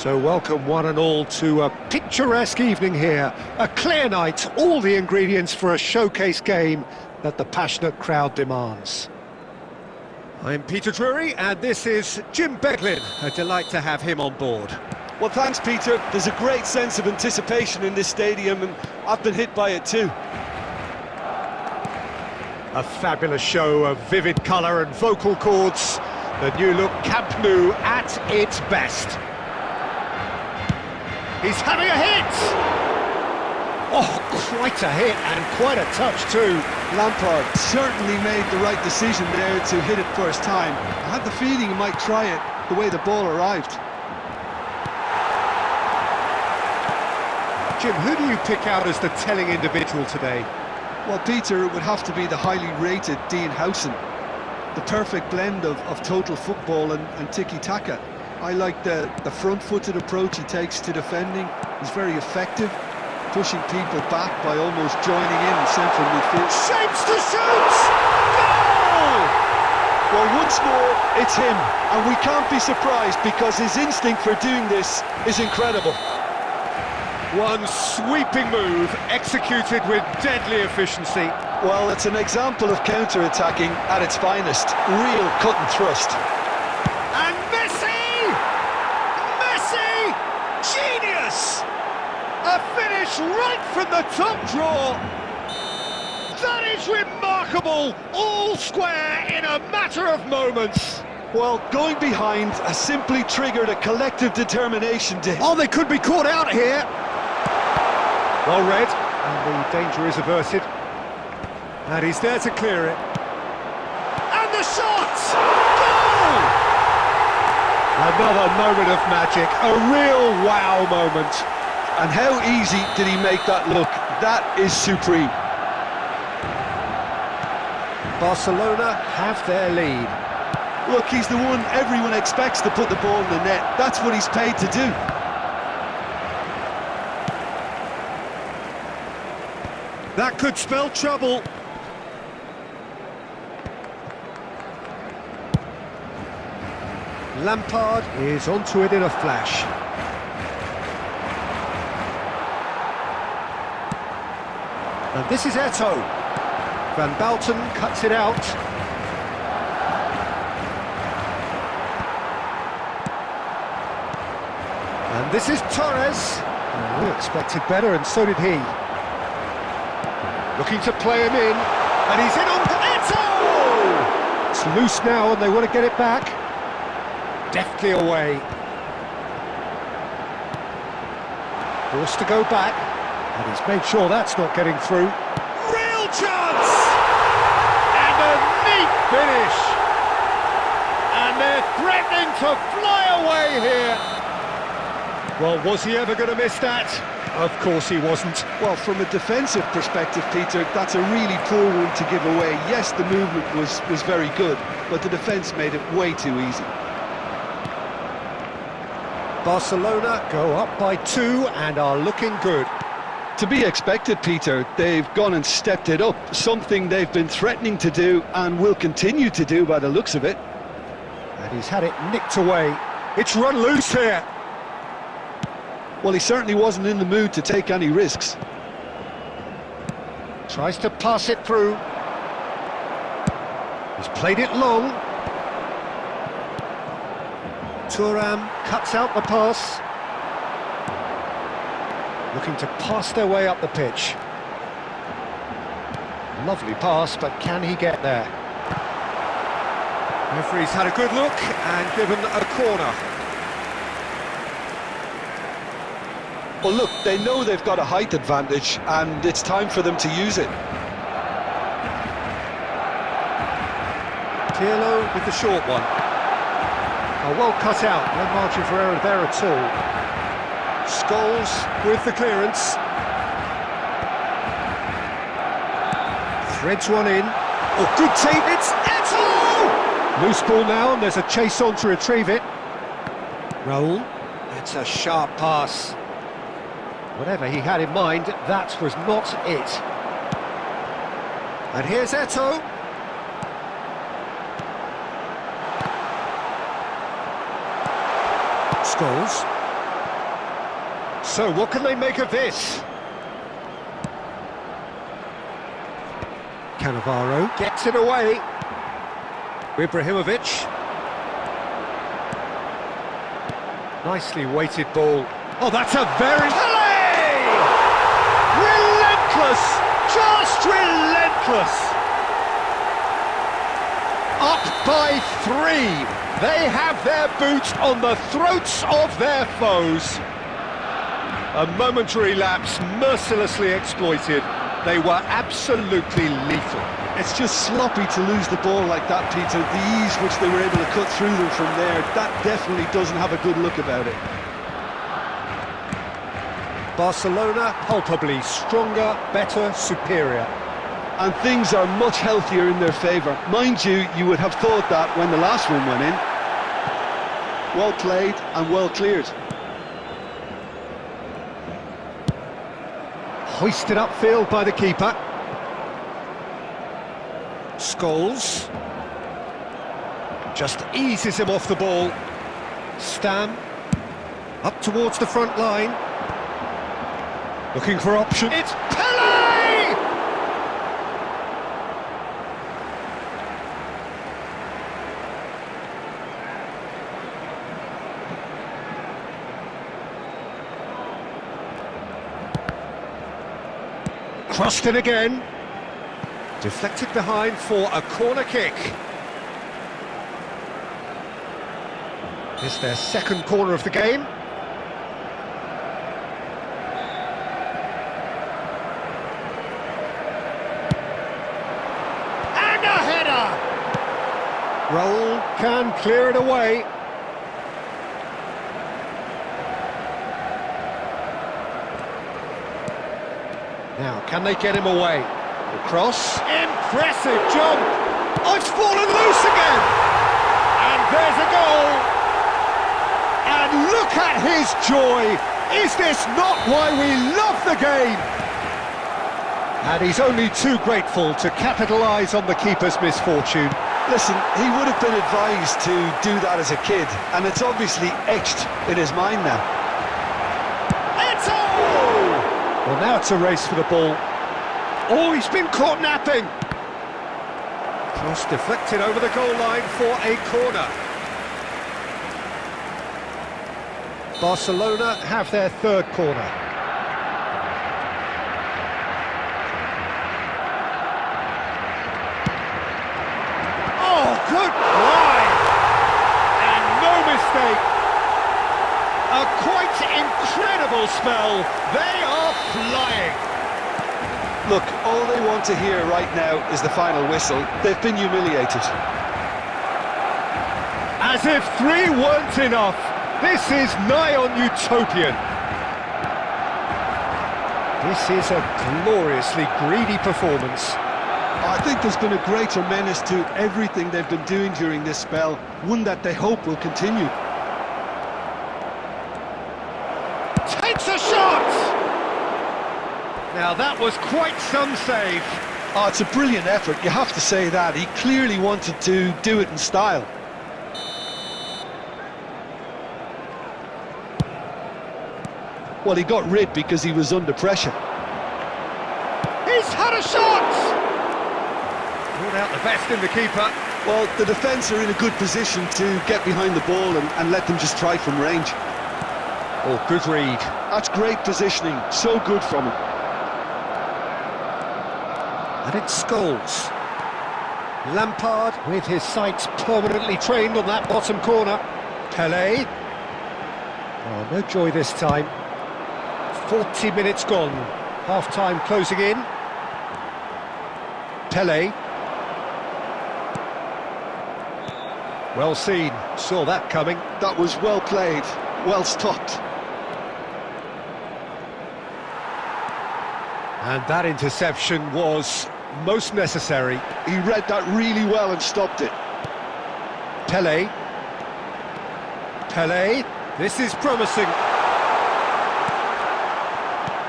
So welcome one and all to a picturesque evening here. A clear night, all the ingredients for a showcase game that the passionate crowd demands. I'm Peter Drury and this is Jim Beglin. A delight to have him on board. Well, thanks, Peter. There's a great sense of anticipation in this stadium and I've been hit by it too. A fabulous show of vivid colour and vocal cords. The new look Camp Nou at its best. He's having a hit! Oh, quite a hit and quite a touch too. Lampard certainly made the right decision there to hit it first time. I had the feeling he might try it the way the ball arrived. Jim, who do you pick out as the telling individual today? Well, Peter, it would have to be the highly rated Dean Howson. The perfect blend of total football and tiki-taka. I like the front-footed approach he takes to defending. He's very effective, pushing people back by almost joining in central midfield. Shapes to shoot! Goal! Well, once more, it's him, and we can't be surprised because his instinct for doing this is incredible. One sweeping move, executed with deadly efficiency. Well, it's an example of counter-attacking at its finest. Real cut and thrust. And Messi! Messi! Genius! A finish right from the top draw. That is remarkable! All square in a matter of moments. Well, going behind has simply triggered a collective determination to... Oh, they could be caught out here. Well read, and the danger is averted. And he's there to clear it. And the shot! Goal! Another moment of magic, a real wow moment. And how easy did he make that look? That is supreme. Barcelona have their lead. Look, he's the one everyone expects to put the ball in the net. That's what he's paid to do. That could spell trouble. Lampard is onto it in a flash. And this is Eto'o. Van Balten cuts it out. And this is Torres. We expected better, and so did he. Looking to play him in, and he's in on Eto'o! It's loose now, and they want to get it back. Deftly away. Forced to go back, and he's made sure that's not getting through. Real chance! And a neat finish! And they're threatening to fly away here. Well, was he ever going to miss that? Of course he wasn't. Well, from a defensive perspective, Peter, that's a really poor one to give away. Yes, the movement was very good, but the defence made it way too easy. Barcelona go up by 2 and are looking good. To be expected, Peter. They've gone and stepped it up, something they've been threatening to do and will continue to do by the looks of it. And he's had it nicked away. It's run loose here. Well, he certainly wasn't in the mood to take any risks. Tries to pass it through. He's played it long. Thuram cuts out the pass. Looking to pass their way up the pitch. Lovely pass, but can he get there? Referee's had a good look and given a corner. Well, look, they know they've got a height advantage, and it's time for them to use it. Pirlo with the short one. Oh, well cut out, no margin for error there at all. Scholes with the clearance. Threads one in. Oh, good tape, it's Eto'o! Loose ball now, and there's a chase on to retrieve it. Raul, it's a sharp pass. Whatever he had in mind, that was not it. And here's Eto'o. Scholes. So, what can they make of this? Cannavaro gets it away. Ibrahimovic. Nicely weighted ball. Oh, that's a very... Pelé! Relentless! Just relentless! Up by 3. They have their boots on the throats of their foes. A momentary lapse mercilessly exploited. They were absolutely lethal. It's just sloppy to lose the ball like that, Peter. The ease which they were able to cut through them from there, that definitely doesn't have a good look about it. Barcelona palpably stronger, better, superior. And things are much healthier in their favour. Mind you, you would have thought that when the last one went in. Well played and well cleared. Hoisted upfield by the keeper. Scholes just eases him off the ball. Stam up towards the front line. Looking for option. It's Pelé! Crossed in again. Deflected behind for a corner kick. It's their second corner of the game. And a header! Raul can clear it away. Now, can they get him away? The cross. Impressive jump. Oh, it's fallen loose again. And there's a goal. And look at his joy. Is this not why we love the game? And he's only too grateful to capitalise on the keeper's misfortune. Listen, he would have been advised to do that as a kid, and it's obviously etched in his mind now. It's all! Well, now it's a race for the ball. Oh, he's been caught napping. Cross deflected over the goal line for a corner. Barcelona have their third corner. Oh, good line! And no mistake. A quite incredible spell. They are flying. Look, all they want to hear right now is the final whistle. They've been humiliated. As if 3 weren't enough. This is nigh on utopian. This is a gloriously greedy performance. I think there's been a greater menace to everything they've been doing during this spell, one that they hope will continue. Takes a shot! Now that was quite some save. Oh, it's a brilliant effort, you have to say that. He clearly wanted to do it in style. Well, he got rid because he was under pressure. He's had a shot! Brought out the best in the keeper. Well, the defence are in a good position to get behind the ball and let them just try from range. Oh, good read. That's great positioning, so good from him. And it's Scholes. Lampard with his sights permanently trained on that bottom corner. Pelé. Oh, no joy this time. 40 minutes gone. Half-time closing in. Pelé. Well seen. Saw that coming. That was well played, well stopped. And that interception was most necessary. He read that really well and stopped it. Pelé. Pelé. This is promising.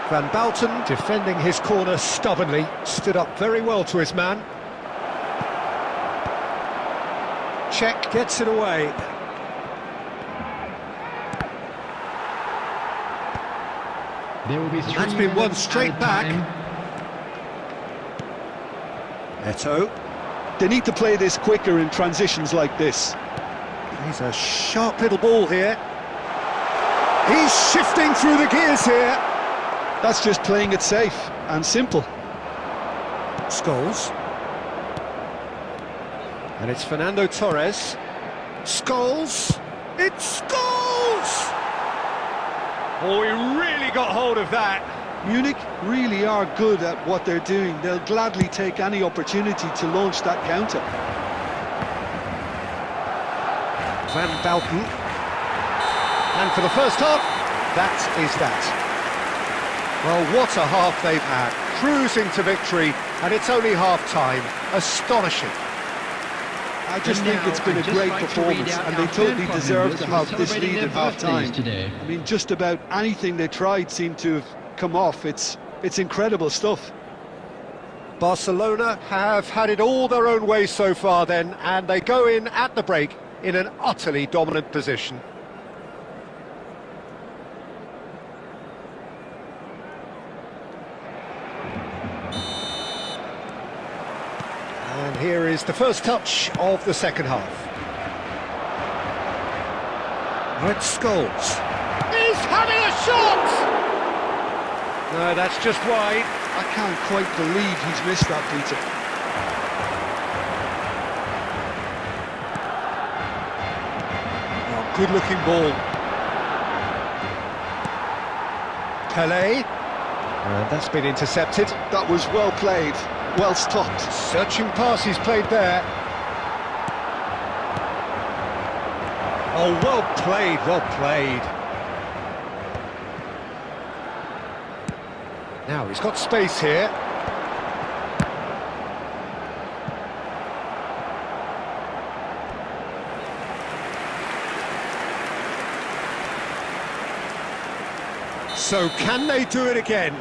Van Bouten defending his corner stubbornly. Stood up very well to his man. Check gets it away. There will be That's been won straight back. Eto. They need to play this quicker in transitions like this. He's a sharp little ball here. He's shifting through the gears here. That's just playing it safe and simple. Scholes. And it's Fernando Torres. Scholes. It's Scholes! Oh, he really got hold of that. Munich really are good at what they're doing. They'll gladly take any opportunity to launch that counter. Van Balken. And for the first half, that is that. Well, what a half they've had. Cruising to victory, and it's only half-time. Astonishing. I just think it's been a great performance, and they totally deserve to have this lead at half-time. I mean, just about anything they tried seemed to have come off. It's incredible stuff. Barcelona have had it all their own way so far then, and they go in at the break in an utterly dominant position. And here is the first touch of the second half. Red Scholes. He's having a shot! No, that's just wide. I can't quite believe he's missed that, Peter. Oh, good-looking ball. Pelé. And that's been intercepted. That was well played, well stopped. Searching pass he's played there. Oh, well played, well played. Now he's got space here. So can they do it again?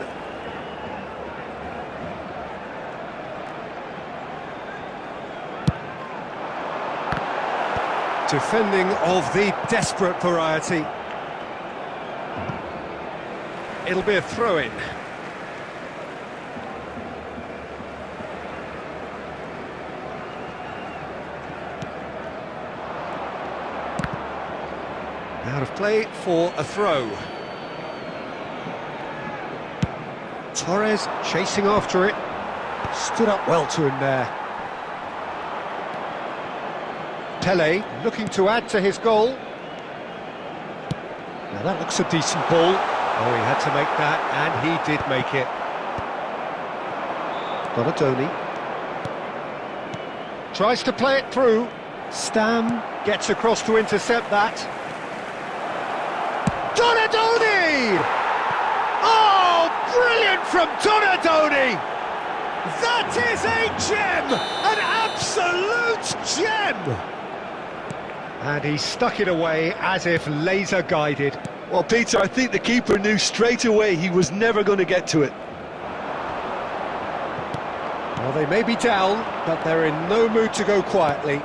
Defending of the desperate variety. It'll be a throw-in. Out of play for a throw. Torres chasing after it. Stood up well to him there. Pelé looking to add to his goal. Now that looks a decent ball. Oh, he had to make that, and he did make it. Donadoni. Tries to play it through. Stam gets across to intercept that. Donadoni! Oh, brilliant from Donadoni! That is a gem! An absolute gem! And he stuck it away as if laser-guided. Well, Peter, I think the keeper knew straight away he was never going to get to it. Well, they may be down, but they're in no mood to go quietly.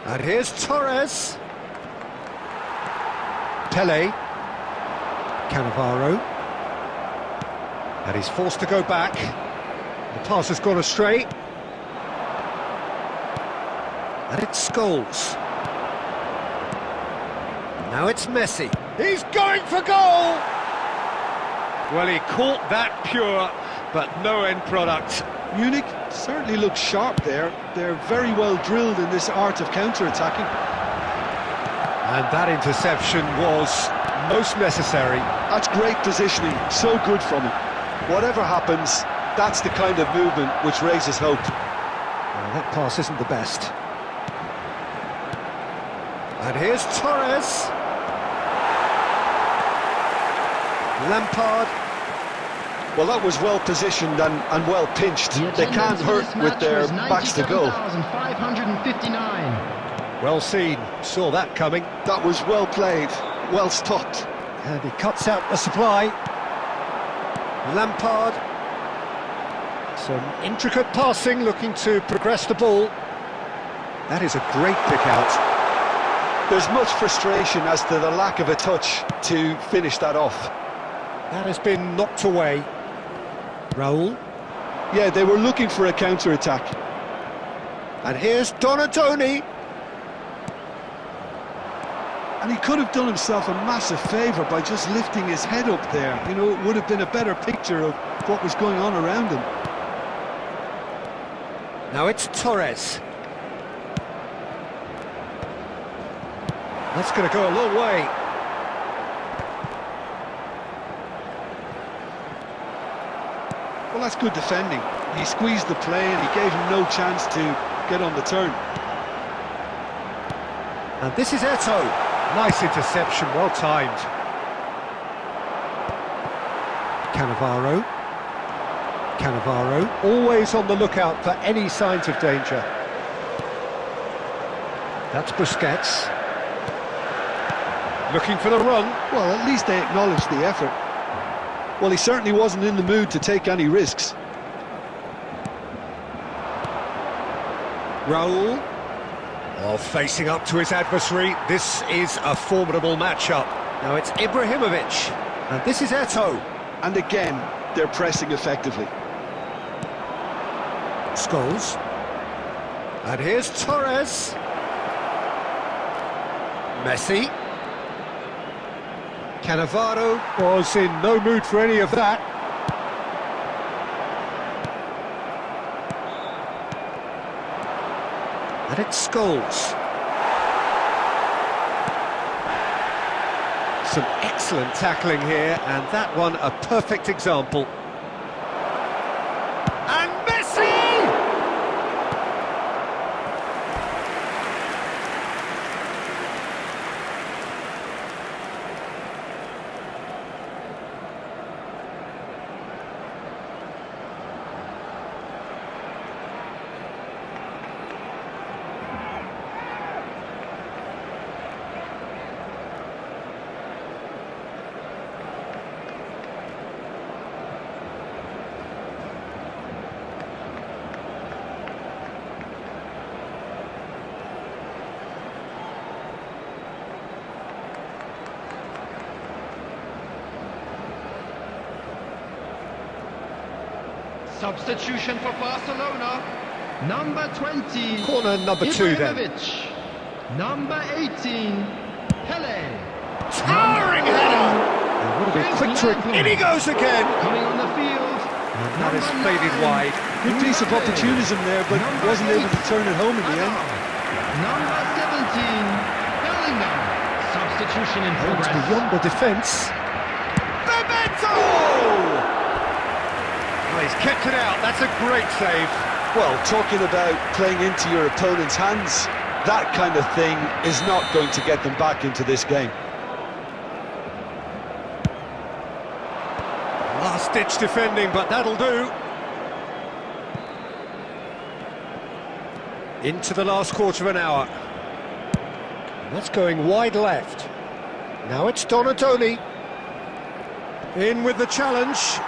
And here's Torres. Pelé. Cannavaro. And he's forced to go back. The pass has gone astray. And it's Scholes. Now it's Messi. He's going for goal! Well, he caught that pure, but no end product. Munich certainly looks sharp there. They're very well drilled in this art of counter-attacking. And that interception was most necessary. That's great positioning, so good from him. Whatever happens, that's the kind of movement which raises hope. Well, that pass isn't the best. And here's Torres. Lampard. Well, that was well positioned and well pinched. They can't hurt with their backs to goal. 559. Well seen, saw that coming. That was well played, well stopped. And he cuts out the supply. Lampard. Some intricate passing, looking to progress the ball. That is a great pick out. There's much frustration as to the lack of a touch to finish that off. That has been knocked away. Raul. Yeah, they were looking for a counter-attack. And here's Donatoni. And he could have done himself a massive favour by just lifting his head up there. You know, it would have been a better picture of what was going on around him. Now it's Torres. That's going to go a long way. Well, that's good defending. He squeezed the play and he gave him no chance to get on the turn. And this is Eto'o. Nice interception, well timed. Cannavaro. Cannavaro, always on the lookout for any signs of danger. That's Busquets. Looking for the run. Well, at least they acknowledged the effort. Well, he certainly wasn't in the mood to take any risks. Raul. Oh, facing up to his adversary. This is a formidable matchup. Now it's Ibrahimovic. And this is Eto'o. And again, they're pressing effectively. Scholes. And here's Torres. Messi. Cannavaro was in no mood for any of that. And it's Scholes. Some excellent tackling here, and that one a perfect example. And Messi! Substitution for Barcelona, number 20. Corner number 2 then. Ibrahimovic. Number 18, Pele. Towering header! And would have been quick to it. In he goes again! Coming on the field. And that is faded wide. Good piece of opportunism there, but wasn't able to turn it home in the end. Number 17, Bellingham. Substitution in progress. It's beyond the defence. Well, he's kept it out. That's a great save. Well, talking about playing into your opponent's hands, that kind of thing is not going to get them back into this game. Last-ditch defending, but that'll do. Into the last quarter of an hour. And that's going wide left. Now it's Donatoni. In with the challenge.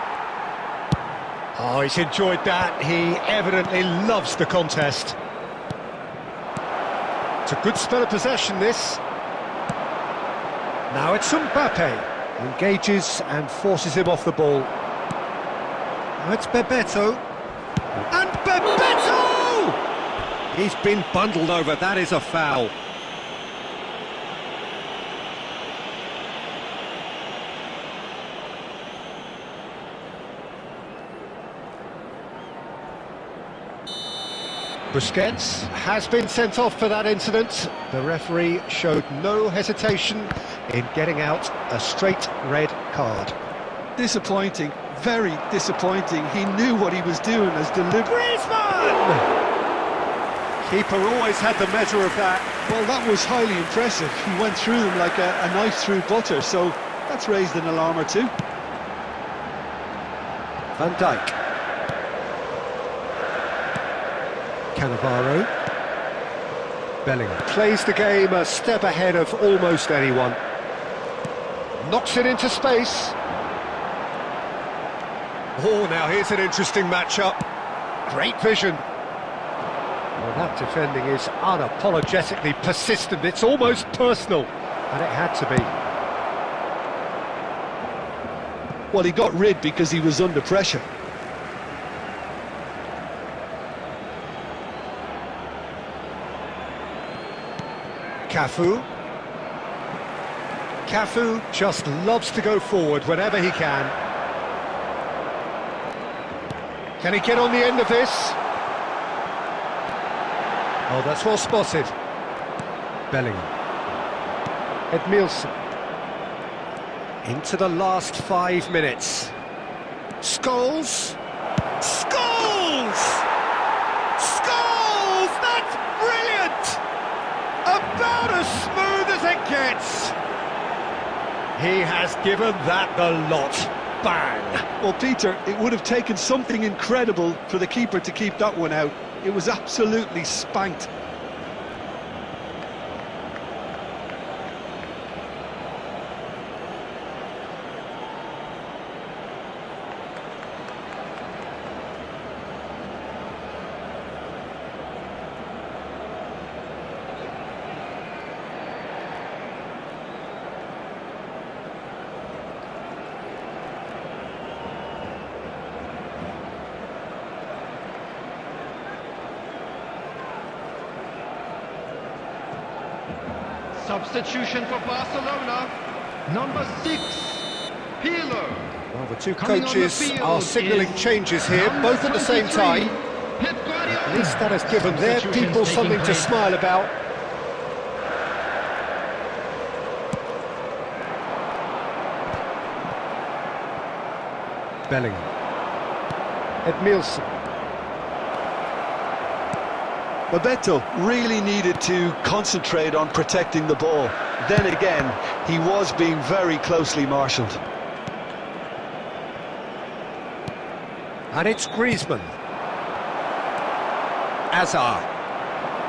Oh, he's enjoyed that. He evidently loves the contest. It's a good spell of possession, this. Now it's Mbappe. Engages and forces him off the ball. Now it's Bebeto. And Bebeto! He's been bundled over. That is a foul. Busquets has been sent off for that incident. The referee showed no hesitation in getting out a straight red card. Disappointing, very disappointing. He knew what he was doing as deliberate. Griezmann! Keeper always had the measure of that. Well, that was highly impressive. He went through them like a knife through butter, so that's raised an alarm or two. Van Dijk. Cannavaro. Bellingham plays the game a step ahead of almost anyone. Knocks it into space. Oh, now here's an interesting matchup. Great vision. Well, that defending is unapologetically persistent. It's almost personal, and it had to be. Well, he got rid because he was under pressure. Cafu. Cafu just loves to go forward whenever he can. Can he get on the end of this? Oh, that's well spotted. Bellingham. Edmilson. Into the last 5 minutes. Scholes. Scholes! Scholes! That's brilliant! About as smooth as it gets. He has given that the lot. Bang! Well, Peter, it would have taken something incredible for the keeper to keep that one out. It was absolutely spanked. Substitution for Barcelona. Number 6, Pirlo. Well, the two Coming on the coaches field are signalling is changes here, number both at the same 23, time. Pep Guardiola. At least that has given their Substitutions people taking something to place. smile about. Bellingham. Edmilson. Bebeto really needed to concentrate on protecting the ball. Then again, he was being very closely marshalled. And it's Griezmann. Azar.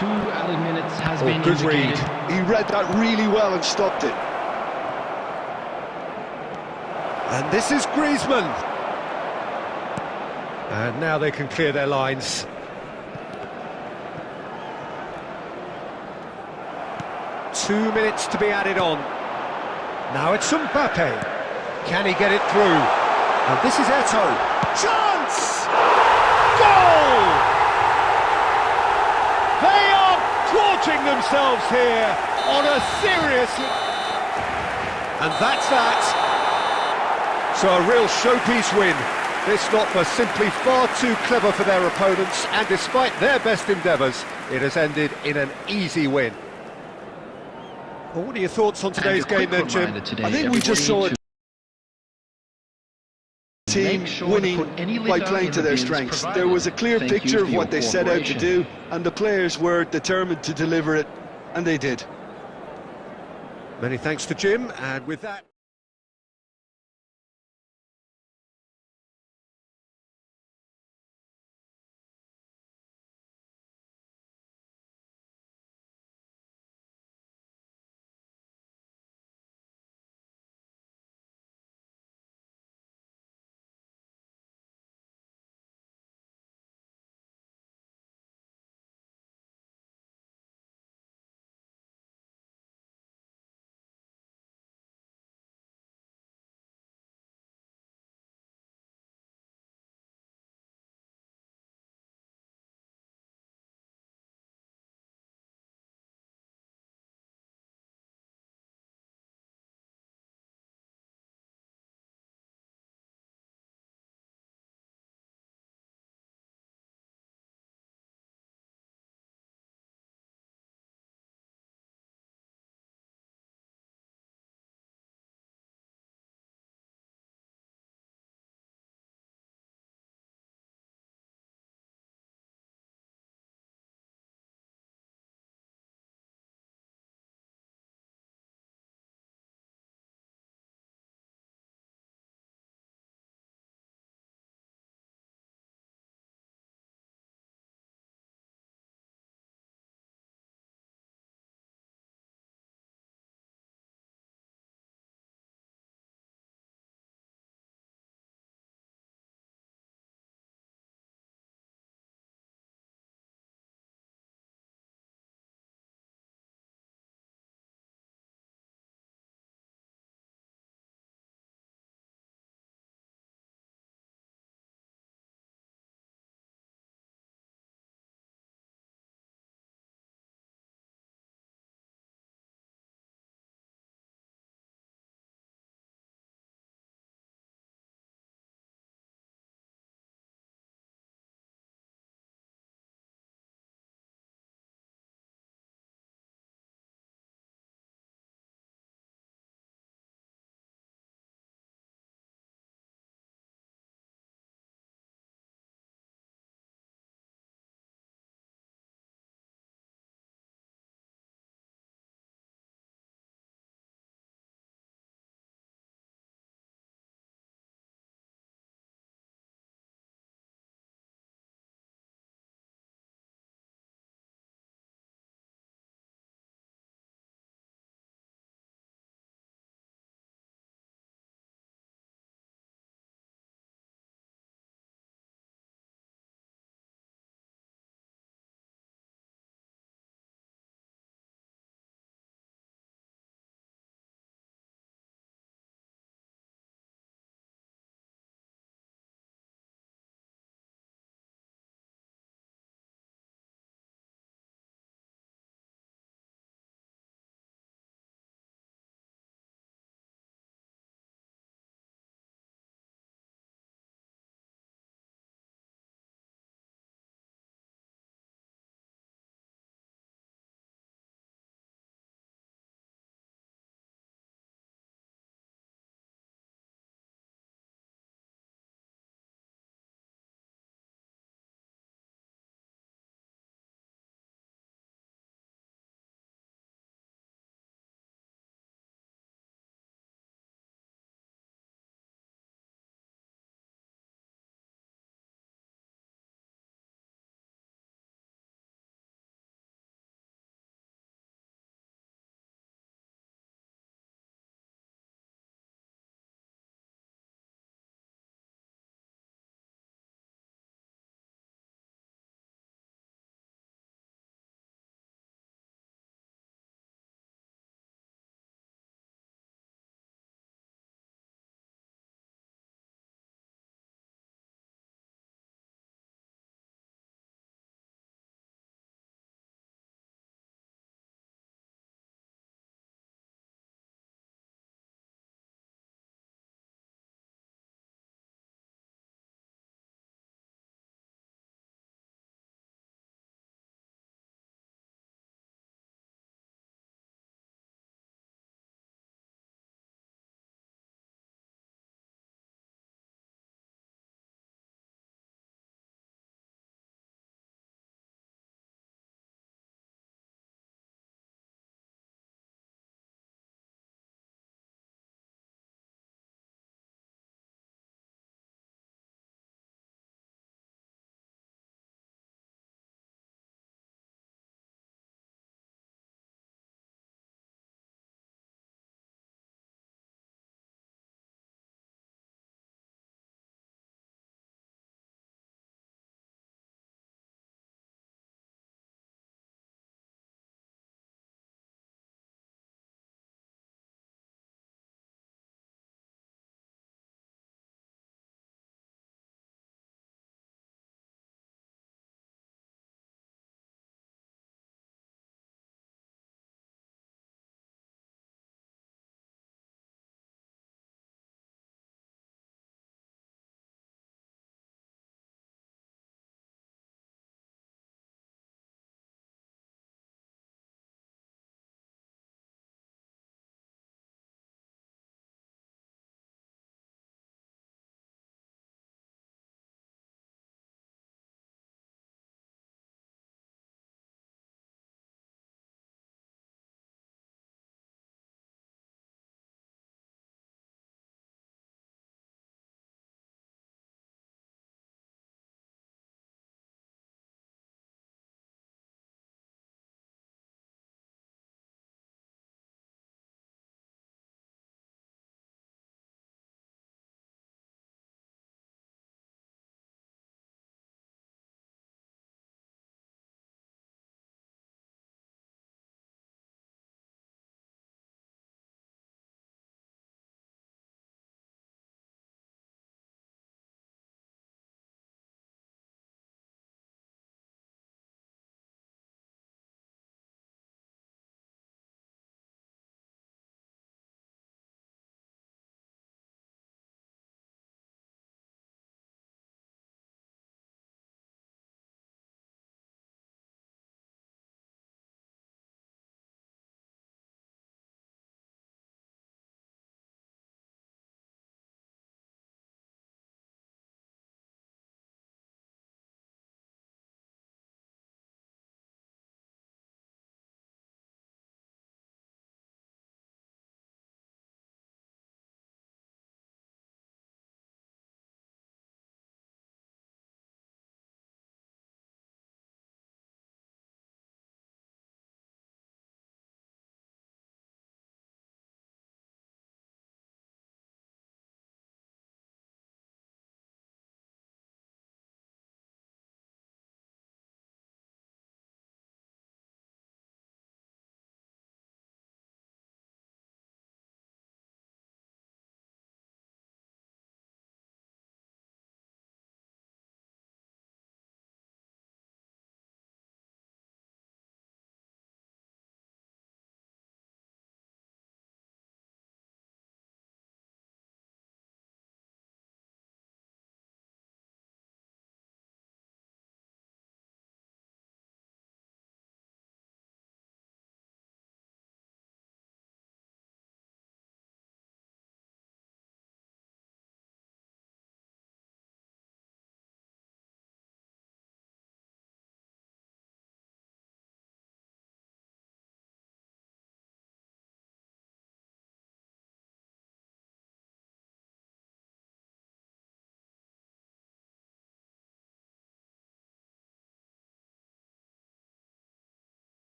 2 added minutes has Oh, been good indicated. read. He read that really well and stopped it. And this is Griezmann. And now they can clear their lines. Two minutes to be added on. Now it's Mbappe. Can he get it through? And this is Eto'o. Chance! Goal! They are gorging themselves here on a serious... And that's that. So a real showpiece win. This lot were simply far too clever for their opponents, and despite their best endeavours, it has ended in an easy win. Well, what are your thoughts on today's game then, Jim? I think we just saw a team winning by playing to their strengths. There was a clear picture of what they set out to do, and the players were determined to deliver it, and they did. Many thanks to Jim, and with that...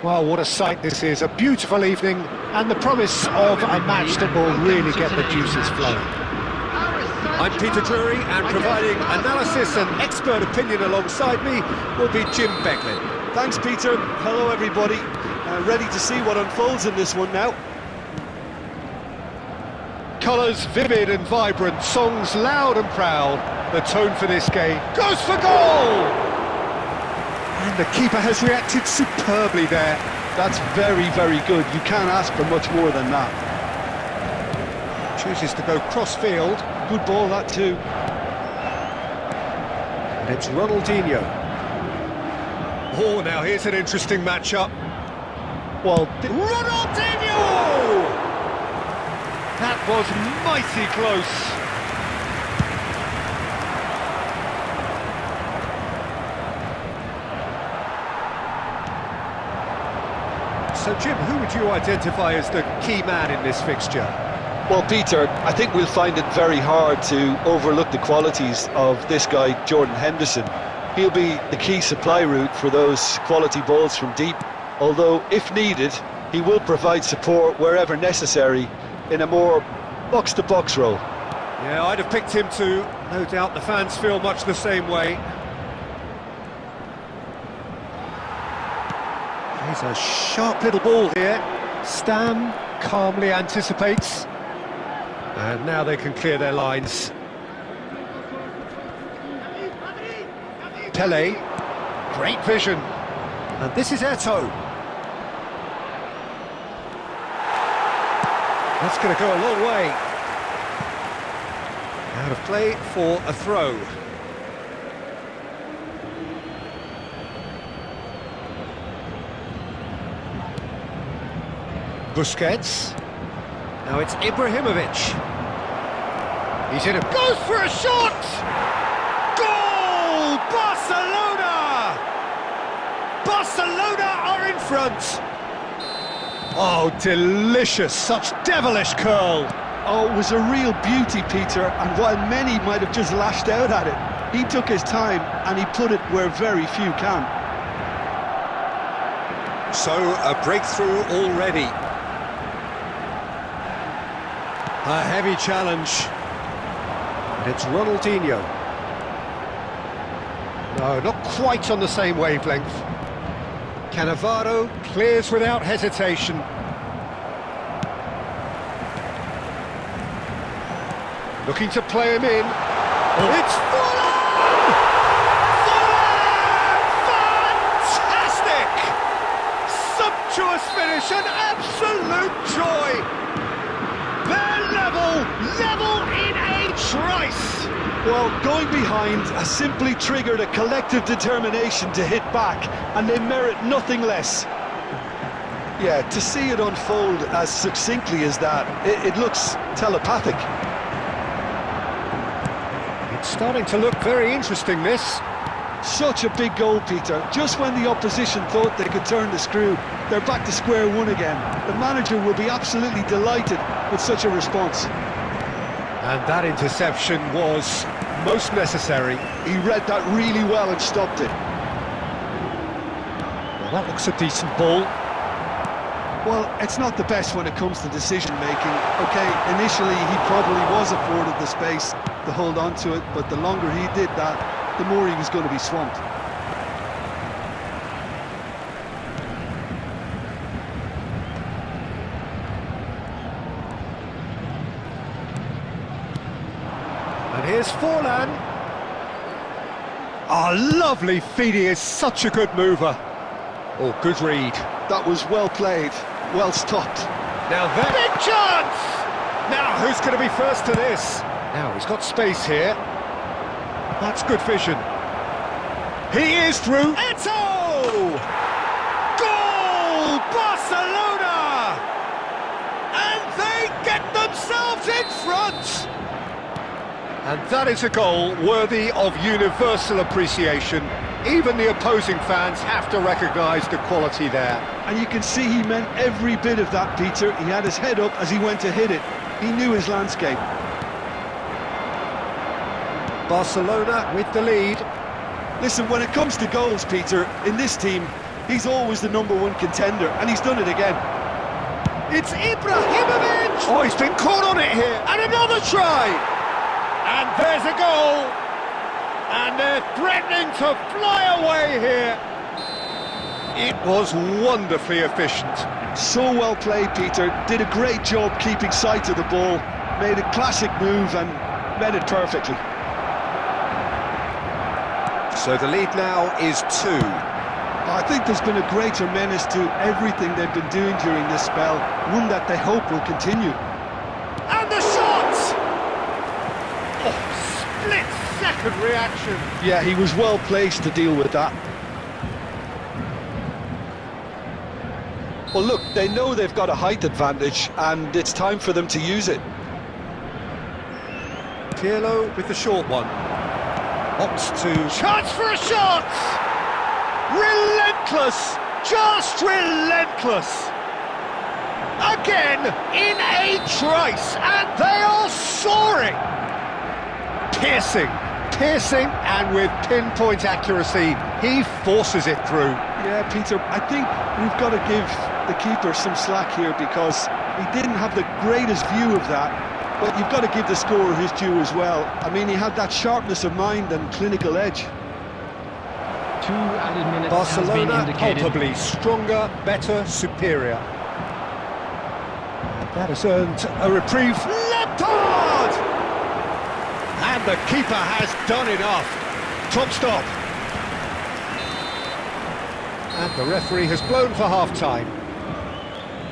Well, what a sight this is, a beautiful evening, and the promise of a match that will really get the juices flowing. I'm Peter Drury, and providing analysis and expert opinion alongside me will be Jim Becklin. Thanks, Peter. Hello, everybody. Ready to see what unfolds in this one now. Colours vivid and vibrant, songs loud and proud. The tone for this game goes for goal! And the keeper has reacted superbly there. That's very, very good. You can't ask for much more than that. Chooses to go cross-field. Good ball, that too. And it's Ronaldinho. Oh, now here's an interesting matchup. Well, Ronaldinho! That was mighty close. So, Jim, who would you identify as the key man in this fixture? Well, Peter, I think we'll find it very hard to overlook the qualities of this guy, Jordan Henderson. He'll be the key supply route for those quality balls from deep, although, if needed, he will provide support wherever necessary in a more box-to-box role. Yeah, I'd have picked him too. No doubt the fans feel much the same way. Here's a sharp little ball here. Stam calmly anticipates. And now they can clear their lines. Pele, great vision. And this is Eto'o. That's going to go a long way. Out of play for a throw. Busquets. Now it's Ibrahimovic. He's in a... goes for a shot! Goal! Barcelona! Barcelona are in front! Oh, delicious! Such devilish curl! Oh, it was a real beauty, Peter, and while many might have just lashed out at it, he took his time and he put it where very few can. So, a breakthrough already. A heavy challenge. And it's Ronaldinho. No, not quite on the same wavelength. Cannavaro clears without hesitation. Looking to play him in. Oh. It's Fuller! Fuller! Fantastic! Sumptuous finish, an absolute joy! They're level in a trice! Well, going behind has simply triggered a collective determination to hit back, and they merit nothing less. Yeah, to see it unfold as succinctly as that, it looks telepathic. It's starting to look very interesting, this. Such a big goal, Peter. Just when the opposition thought they could turn the screw, they're back to square one again. The manager will be absolutely delighted with such a response. And that interception was most necessary. He read that really well and stopped it. Well, that looks a decent ball. Well, it's not the best when it comes to decision-making. OK, initially he probably was afforded the space to hold on to it, but the longer he did that, the more he was going to be swamped. And here's Forlan. Oh, lovely feed, he is such a good mover. Oh, good read. That was well played, well stopped. Now that big chance! Now who's going to be first to this? Now he's got space here. That's good vision. He is through. Eto'o! Goal! Barcelona! And they get themselves in front! And that is a goal worthy of universal appreciation. Even the opposing fans have to recognise the quality there. And you can see he meant every bit of that, Peter. He had his head up as he went to hit it. He knew his landscape. Barcelona with the lead. Listen, when it comes to goals, Peter, in this team, He's always the #1 contender, and he's done it again. It's Ibrahimovic! Oh, he's been caught on it here, and another try! And there's a goal! And they're threatening to fly away here. It was wonderfully efficient. So well played, Peter. Did a great job keeping sight of the ball. Made a classic move and read it perfectly. So the lead now is 2. I think there's been a greater menace to everything they've been doing during this spell, one that they hope will continue. And the shot! Oh, split-second reaction. Yeah, he was well placed to deal with that. Well, look, they know they've got a height advantage, and it's time for them to use it. Pirlo with the short one. Opts to... Chance for a shot! Relentless! Just relentless! Again, in a trice, and they are soaring! Piercing, and with pinpoint accuracy, he forces it through. Yeah, Peter, I think we've got to give the keeper some slack here, because he didn't have the greatest view of that, but you've got to give the scorer his due as well. I mean, he had that sharpness of mind and clinical edge. 2 added minutes Barcelona has been indicated. palpably stronger, better, superior. And that has earned a reprieve. Lampard! And the keeper has done enough. Top stop. And the referee has blown for half-time.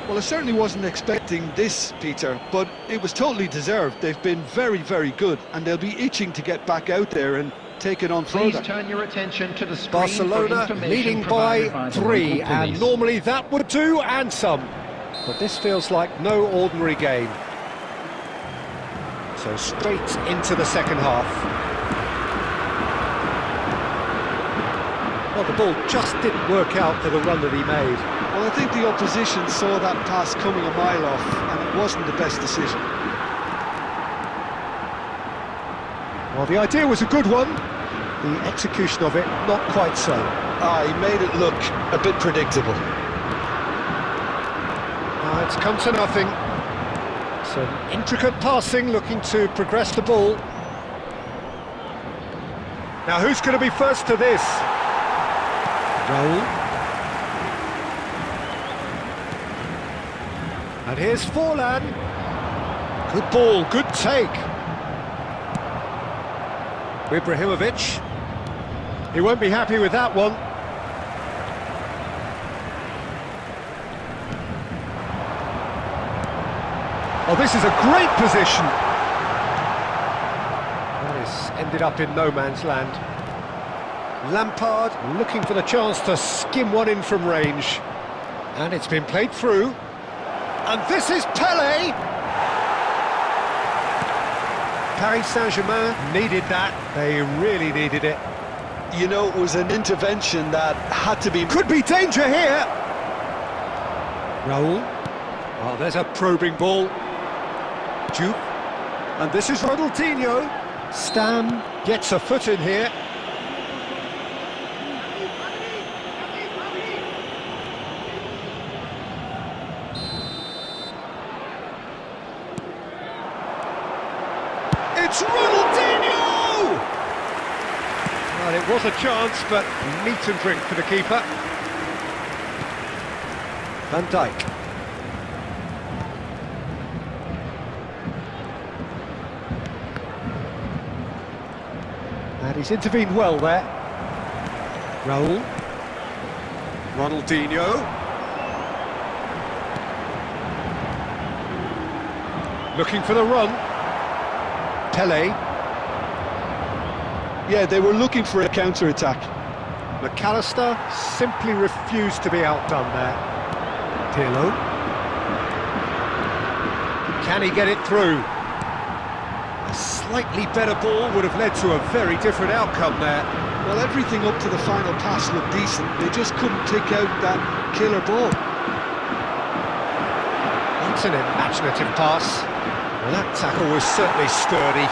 Well, I certainly wasn't expecting this, Peter, but it was totally deserved. They've been very, very good, and they'll be itching to get back out there and take it on Please further. turn your attention to the screen for Barcelona information leading provided by the 3, local and police. normally that would do, and some. But this feels like no ordinary game. So straight into the second half. Well, the ball just didn't work out for the run that he made. Well, I think the opposition saw that pass coming a mile off, and it wasn't the best decision. Well, the idea was a good one. The execution of it, not quite so. He made it look a bit predictable. It's come to nothing. Some intricate passing, looking to progress the ball. Now, who's going to be first to this? Raul. And here's Forlan. Good ball, good take. Ibrahimovic. He won't be happy with that one. Oh, this is a great position. Well, it's ended up in no man's land. Lampard looking for the chance to skim one in from range. And it's been played through. And this is Pelé. Paris Saint-Germain needed that. They really needed it. You know, it was an intervention that had to be... Could be danger here. Raul. Oh, there's a probing ball. Juke. And this is Ronaldinho. Stam gets a foot in here. It's Ronaldinho! Well, it was a chance, but meat and drink for the keeper. Van Dijk. And he's intervened well there. Raul. Ronaldinho. Looking for the run. Pelé. Yeah, they were looking for a counter-attack. McAllister simply refused to be outdone there. Pirlo. Can he get it through? A slightly better ball would have led to a very different outcome there. Well, everything up to the final pass looked decent. They just couldn't pick out that killer ball. That's an imaginative pass. Well, that tackle was certainly sturdy.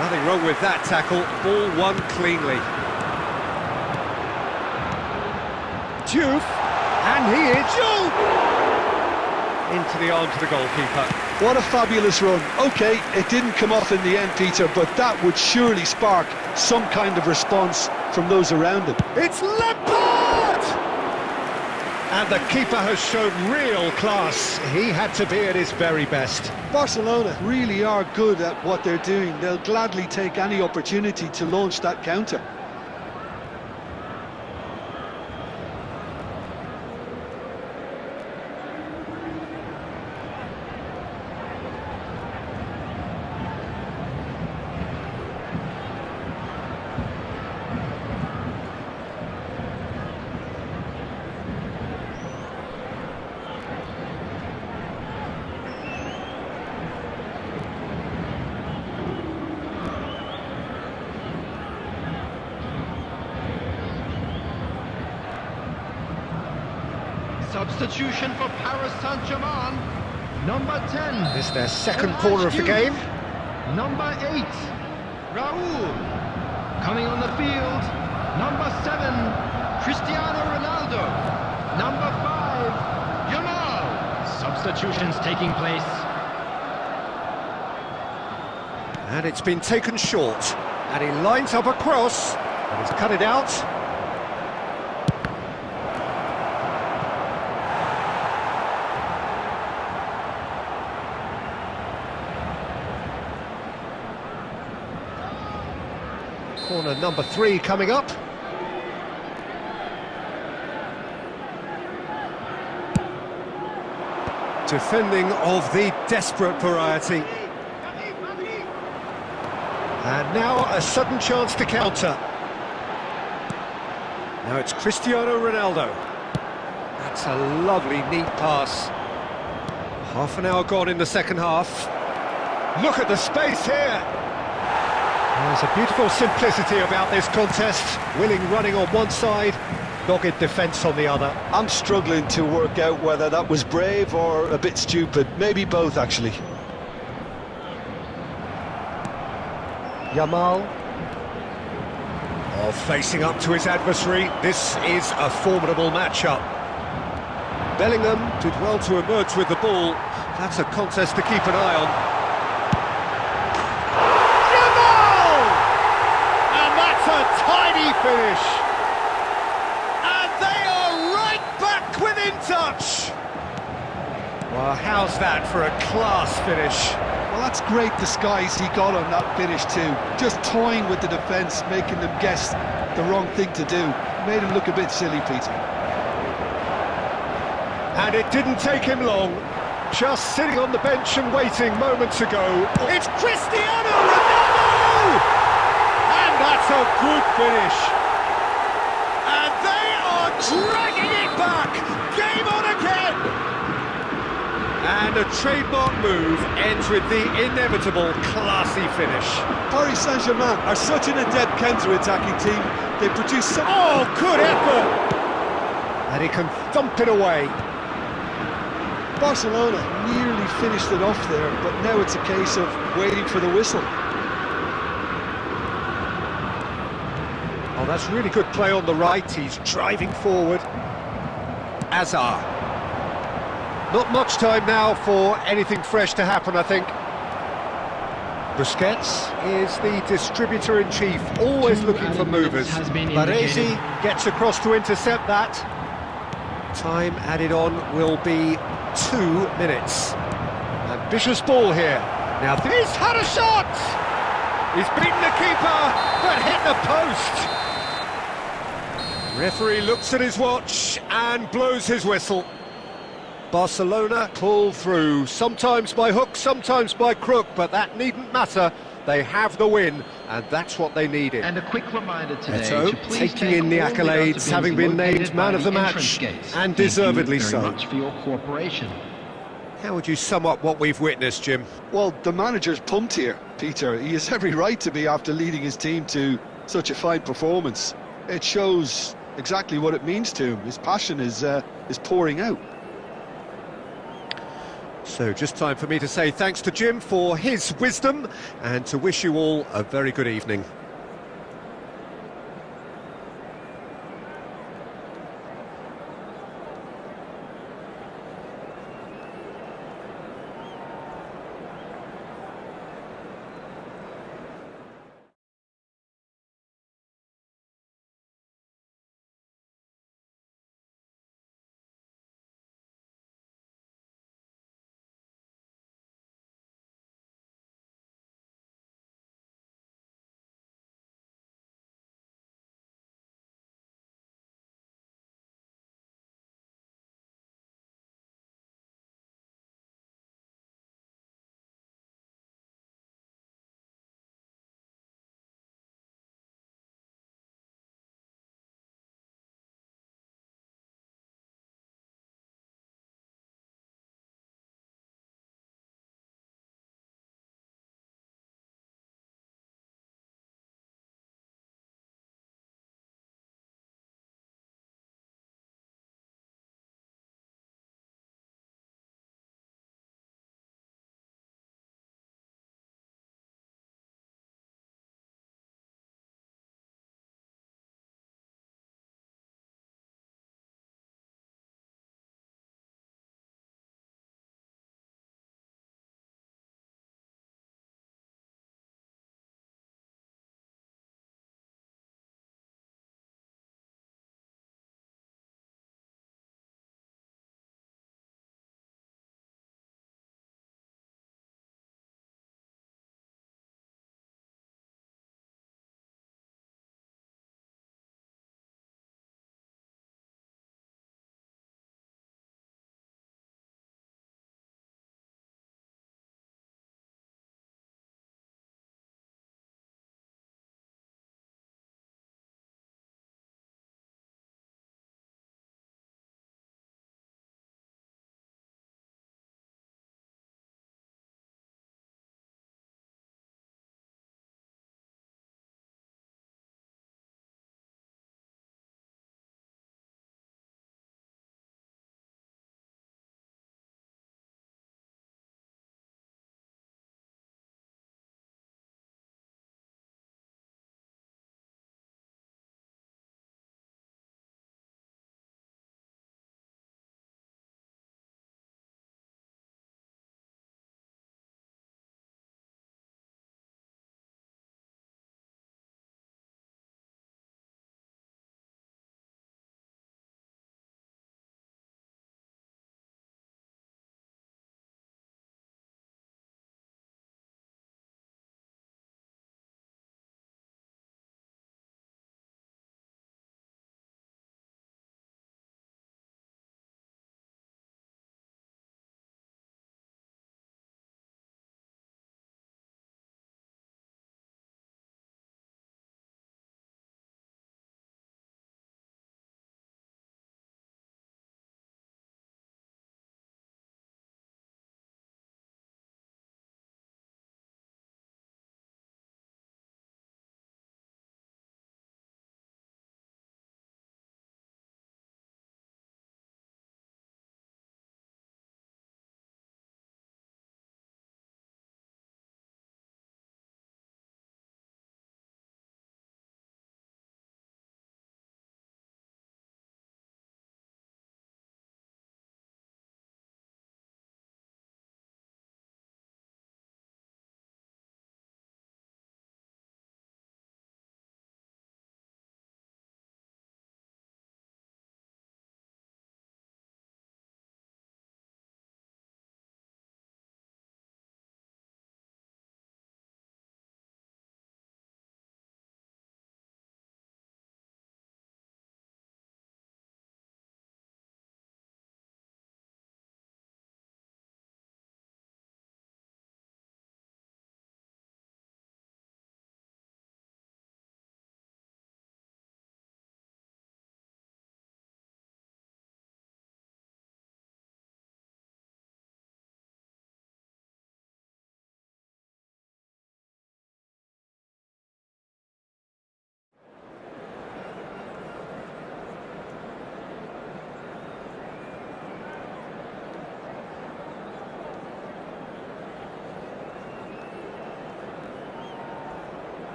Nothing wrong with that tackle. Ball won cleanly. Diouf, and he is... into the arms of the goalkeeper. What a fabulous run. OK, it didn't come off in the end, Peter, but that would surely spark some kind of response from those around him. It's Lampard! And the keeper has shown real class. He had to be at his very best. Barcelona really are good at what they're doing. They'll gladly take any opportunity to launch that counter. Substitution for Paris Saint-Germain. Number 10. This is their second corner of the game. Number 8. Raúl. Coming on the field. Number 7. Cristiano Ronaldo. Number 5. Yamal. Substitutions taking place. And it's been taken short. And he lines up a cross. And he's cut it out. Corner number 3 coming up. Defending of the desperate variety. And now a sudden chance to counter. Now it's Cristiano Ronaldo. That's a lovely, neat pass. Half an hour gone in the second half. Look at the space here. There's a beautiful simplicity about this contest. Willing running on one side, dogged defence on the other. I'm struggling to work out whether that was brave or a bit stupid. Maybe both, actually. Yamal. Oh, facing up to his adversary. This is a formidable matchup. Bellingham did well to emerge with the ball. That's a contest to keep an eye on. Tiny finish, and they are right back within touch. Well, how's that for a class finish? Well, that's great disguise he got on that finish too. Just toying with the defence, making them guess the wrong thing to do. Made him look a bit silly, Peter. And it didn't take him long. Just sitting on the bench and waiting moments ago. It's Cristiano Ronaldo! That's a good finish. And they are dragging it back. Game on again. And a trademark move ends with the inevitable classy finish. Paris Saint-Germain are such an adept counter-attacking team. They produce some... Oh, good effort. And he can thump it away. Barcelona nearly finished it off there, but now it's a case of waiting for the whistle. Oh, that's really good play on the right. He's driving forward. Azar. Not much time now for anything fresh to happen, I think. Busquets is the distributor-in-chief, always looking for movers. Baresi gets across to intercept that. Time added on will be 2 minutes. Ambitious ball here. Now he's had a shot! He's beaten the keeper, but hit the post. Referee looks at his watch and blows his whistle. Barcelona pull through, sometimes by hook, sometimes by crook, but that needn't matter. They have the win, and that's what they needed. And a quick reminder today Eto, to please taking in the accolades, having been named man of the match, and deservedly so. Thank you very much for your cooperation. How would you sum up what we've witnessed, Jim? Well, the manager's pumped here, Peter. He has every right to be after leading his team to such a fine performance. It shows exactly what it means to him. His passion is pouring out. So just time for me to say thanks to Jim for his wisdom and to wish you all a very good evening.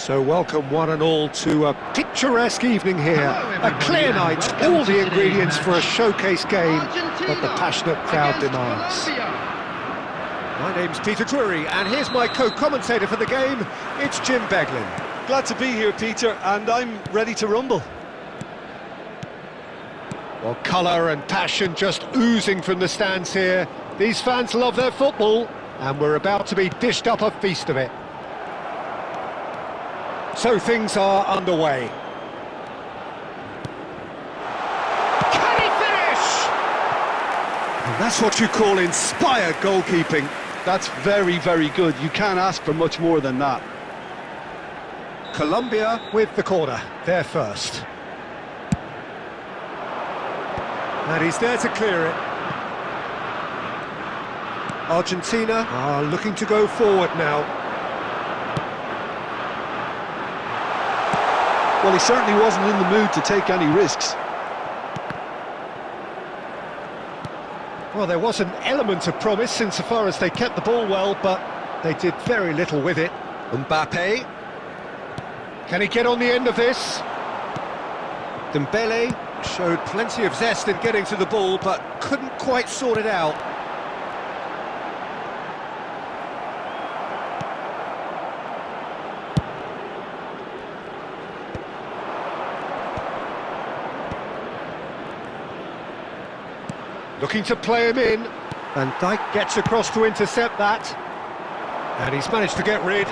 So welcome one and all to a picturesque evening here. Hello, A clear everybody, night, and welcome all to the today's ingredients for a match. showcase game that the passionate crowd Argentina demands. against Colombia. My name's Peter Drury, and here's my co-commentator for the game, it's Jim Beglin. Glad to be here, Peter, and I'm ready to rumble. Well, colour and passion just oozing from the stands here. These fans love their football, and we're about to be dished up a feast of it. So things are underway. Can he finish? And that's what you call inspired goalkeeping. That's very, very good. You can't ask for much more than that. Colombia with the corner, they're first. And he's there to clear it. Argentina are looking to go forward now. Well, he certainly wasn't in the mood to take any risks. Well, there was an element of promise insofar as they kept the ball well, but they did very little with it. Mbappe. Can he get on the end of this? Dembele showed plenty of zest in getting to the ball, but couldn't quite sort it out. Looking to play him in. Van Dijk gets across to intercept that. And he's managed to get rid.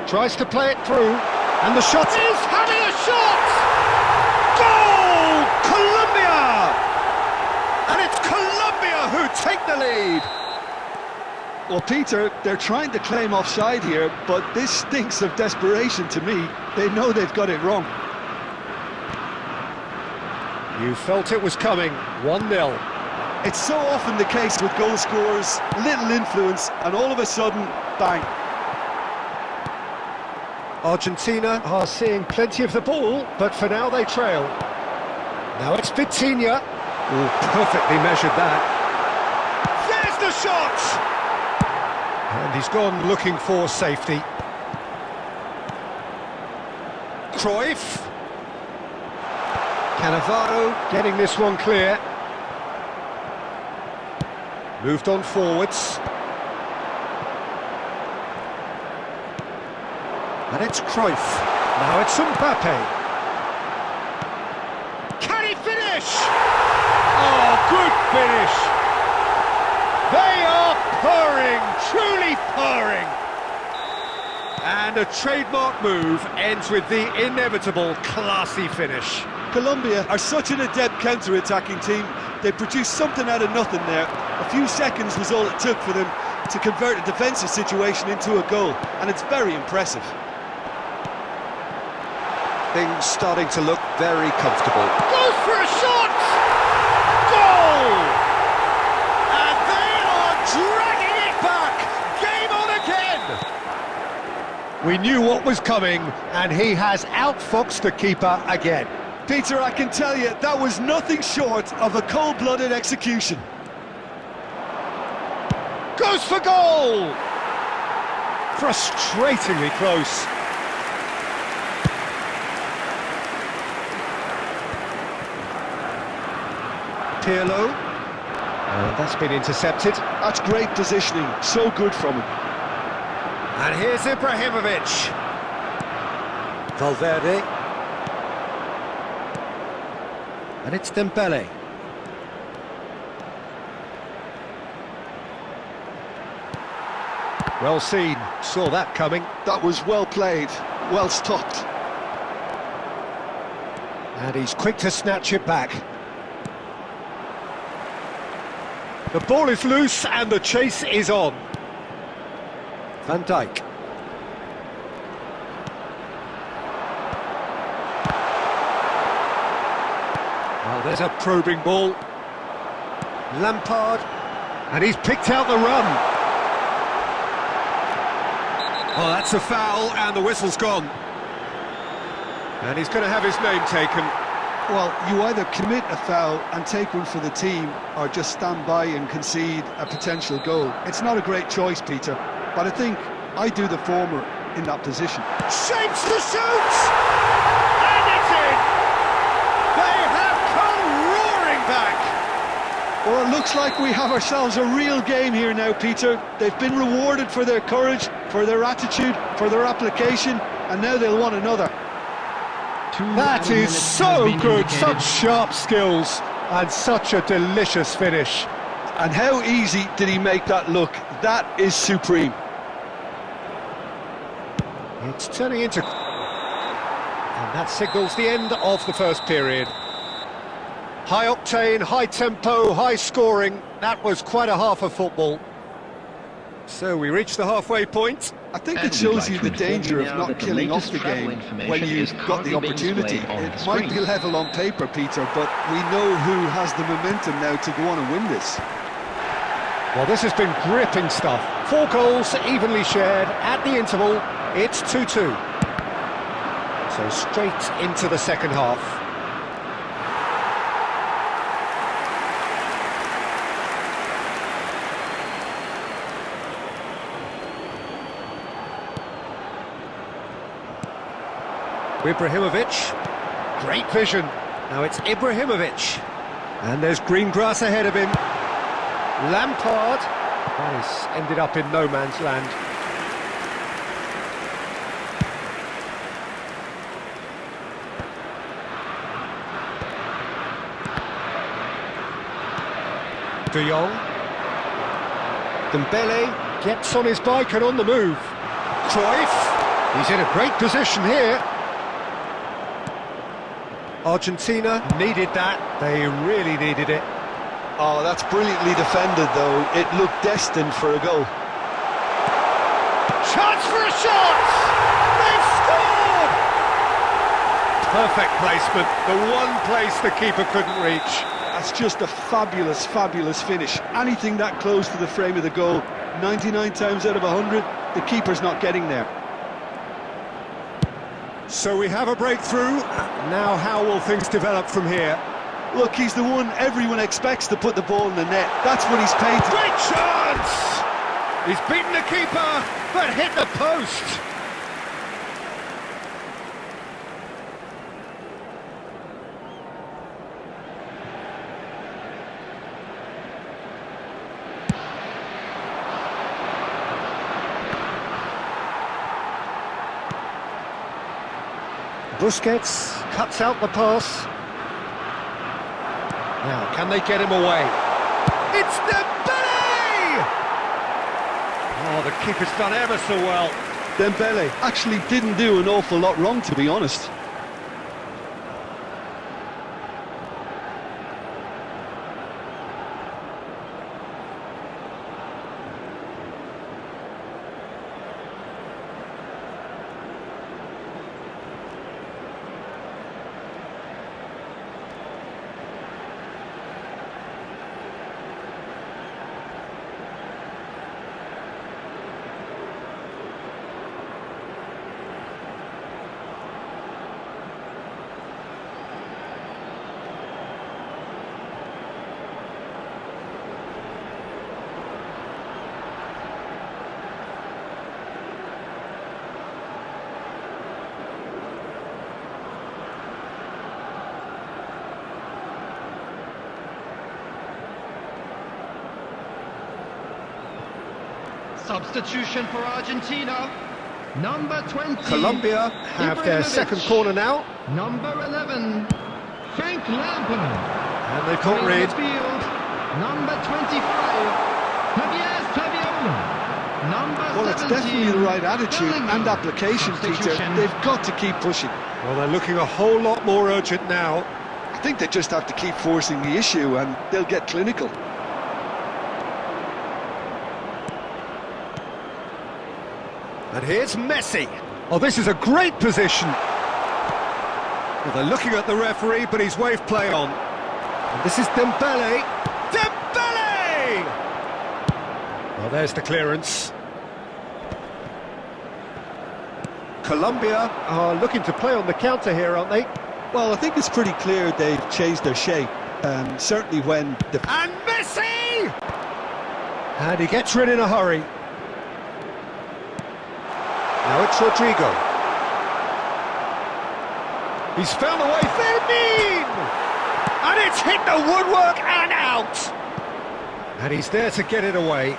Tries to play it through. And the shot is having a shot! Goal! Colombia! And it's Colombia who take the lead. Well, Peter, they're trying to claim offside here, but this stinks of desperation to me. They know they've got it wrong. You felt it was coming, 1-0. It's so often the case with goal scorers, little influence, and all of a sudden, bang. Argentina are seeing plenty of the ball, but for now they trail. Now it's Vitinha. Oh, perfectly measured that. There's the shot! And he's gone looking for safety. Cruyff. Cannavaro getting this one clear. Moved on forwards. And it's Cruyff. Now it's Mbappe. Can he finish? Oh, good finish. They are purring, truly purring. And a trademark move ends with the inevitable classy finish. Colombia are such an adept counter-attacking team. They produced something out of nothing there. A few seconds was all it took for them to convert a defensive situation into a goal, and it's very impressive. Things starting to look very comfortable. Goes for a shot! Goal! And they are dragging it back! Game on again! We knew what was coming, and he has outfoxed the keeper again. Peter, I can tell you, that was nothing short of a cold-blooded execution. Goes for goal! Frustratingly close. Pirlo. And that's been intercepted. That's great positioning, so good from him. And here's Ibrahimovic. Valverde. And it's Dembele. Well seen, saw that coming. That was well played, well stopped. And he's quick to snatch it back. The ball is loose and the chase is on. Van Dijk. Well, there's a probing ball. Lampard. And he's picked out the run. Oh, that's a foul, and the whistle's gone. And he's going to have his name taken. Well, you either commit a foul and take one for the team, or just stand by and concede a potential goal. It's not a great choice, Peter. but I think I do the former in that position. Shapes the shoot! And it's in! They have come roaring back! Well, it looks like we have ourselves a real game here now, Peter. They've been rewarded for their courage, for their attitude, for their application, and now they'll want another. That is so good, such sharp skills, and such a delicious finish. And how easy did he make that look? That is supreme. It's turning into... And that signals the end of the first period. High octane, high tempo, high scoring. That was quite a half of football. So we reach the halfway point. I think it shows you the danger of not killing off the game when you've got the opportunity. It might be level on paper, Peter, but we know who has the momentum now to go on and win this. Well, this has been gripping stuff. 4 goals evenly shared at the interval. It's 2-2. So straight into the second half. Ibrahimovic, great vision. Now it's Ibrahimovic, and there's green grass ahead of him. Lampard, nice, ended up in no man's land. De Jong, Dembele gets on his bike and on the move. Cruyff, he's in a great position here. Argentina needed that, they really needed it. Oh, that's brilliantly defended though, it looked destined for a goal. Chance for a shot! They've scored! Perfect placement, the one place the keeper couldn't reach. That's just a fabulous, fabulous finish. Anything that close to the frame of the goal, 99 times out of 100, the keeper's not getting there. So we have a breakthrough. Now how will things develop from here? Look, he's the one everyone expects to put the ball in the net. That's what he's paid to. Great chance! He's beaten the keeper, but hit the post. Busquets cuts out the pass. Now, can they get him away? It's Dembele! Oh, the keeper's done ever so well. Dembele actually didn't do an awful lot wrong, to be honest. Substitution for Argentina. Number 20. Colombia have their second corner now. Number 11. Frank Lampard. And they can't read. Field. Number 25. Javier Saviola. Number 17. Well, it's definitely the right attitude and application, Peter. They've got to keep pushing. Well, they're looking a whole lot more urgent now. I think they just have to keep forcing the issue and they'll get clinical. And here's Messi. Oh, this is a great position. Well, they're looking at the referee, but he's waved play on. And this is Dembele. Dembele! Well, there's the clearance. Colombia are looking to play on the counter here, aren't they? Well, I think it's pretty clear they've changed their shape. Certainly when the... And Messi! And he gets rid in a hurry. Now it's Rodrigo. He's found the way, Firmin! And it's hit the woodwork and out! And he's there to get it away.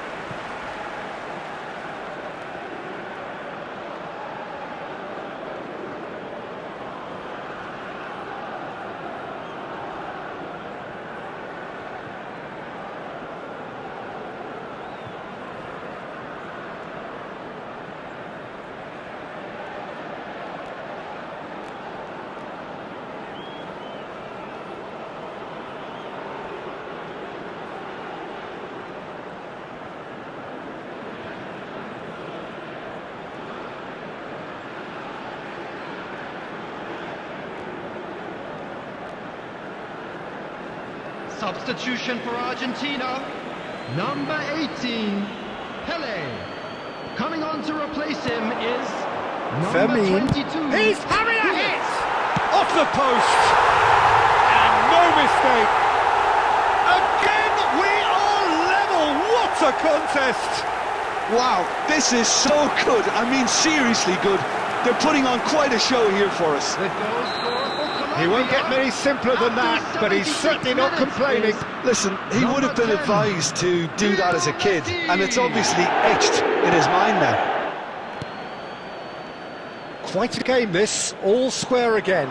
Substitution for Argentina. Number 18, Pele. Coming on to replace him is number Firmin. 22. He's having a hit! Off the post! And no mistake! Again, we are level! What a contest! Wow, this is so good. I mean, seriously good. They're putting on quite a show here for us. The goal scorer for Colombia. He won't get many simpler than that, but he's certainly not complaining. Listen, he would have been advised to do that as a kid, and it's obviously etched in his mind now. Quite a game this, all square again.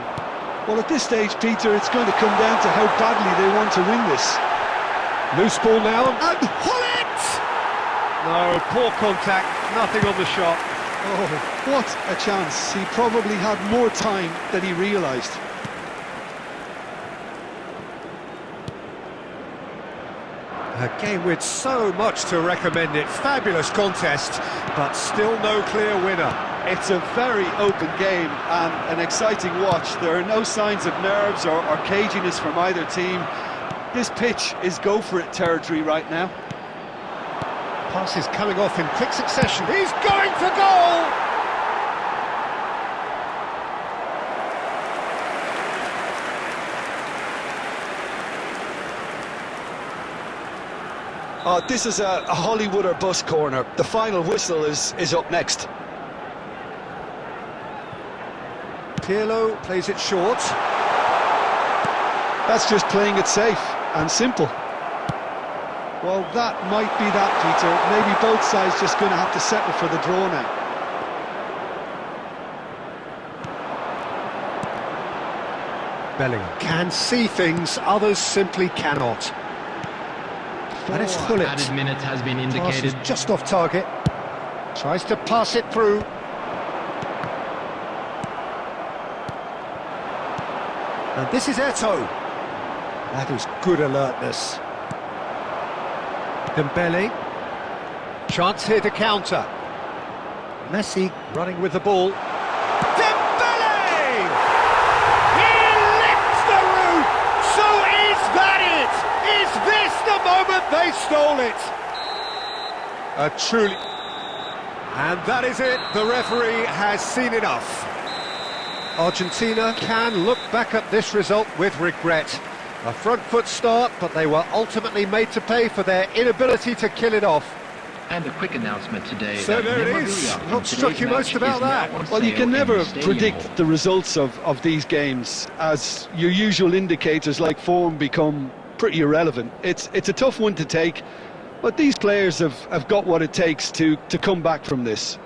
Well, at this stage, Peter, it's going to come down to how badly they want to win this. Loose ball now, and Hullet! No, poor contact, nothing on the shot. Oh, what a chance. He probably had more time than he realised. A game with so much to recommend it. Fabulous contest, but still no clear winner. It's a very open game and an exciting watch. There are no signs of nerves or caginess from either team. This pitch is go-for-it territory right now. Passes coming off in quick succession. He's going for goal! This is a Hollywood or bust corner. The final whistle is up next. Pirlo plays it short. That's just playing it safe and simple. Well, that might be that, Peter. Maybe both sides just going to have to settle for the draw now. Bellingham can see things, others simply cannot. And it's Four Hullet. added minutes has been Pass indicated. is just off target. Tries to pass it through. And this is Eto'o. That is good alertness. Dembele. Chance here to counter. Messi running with the ball. Dembele! He lifts the roof! So is that it? Is this the moment they stole it? A truly... And that is it. The referee has seen enough. Argentina can look back at this result with regret. A front foot start, but they were ultimately made to pay for their inability to kill it off. And a quick announcement today. So that there it Memorabilia is. from What struck today's you most match about is now that? on Well, you sale can in never the stadium predict hall. the results of these games, as your usual indicators like form become pretty irrelevant. It's a tough one to take, but these players have got what it takes to come back from this.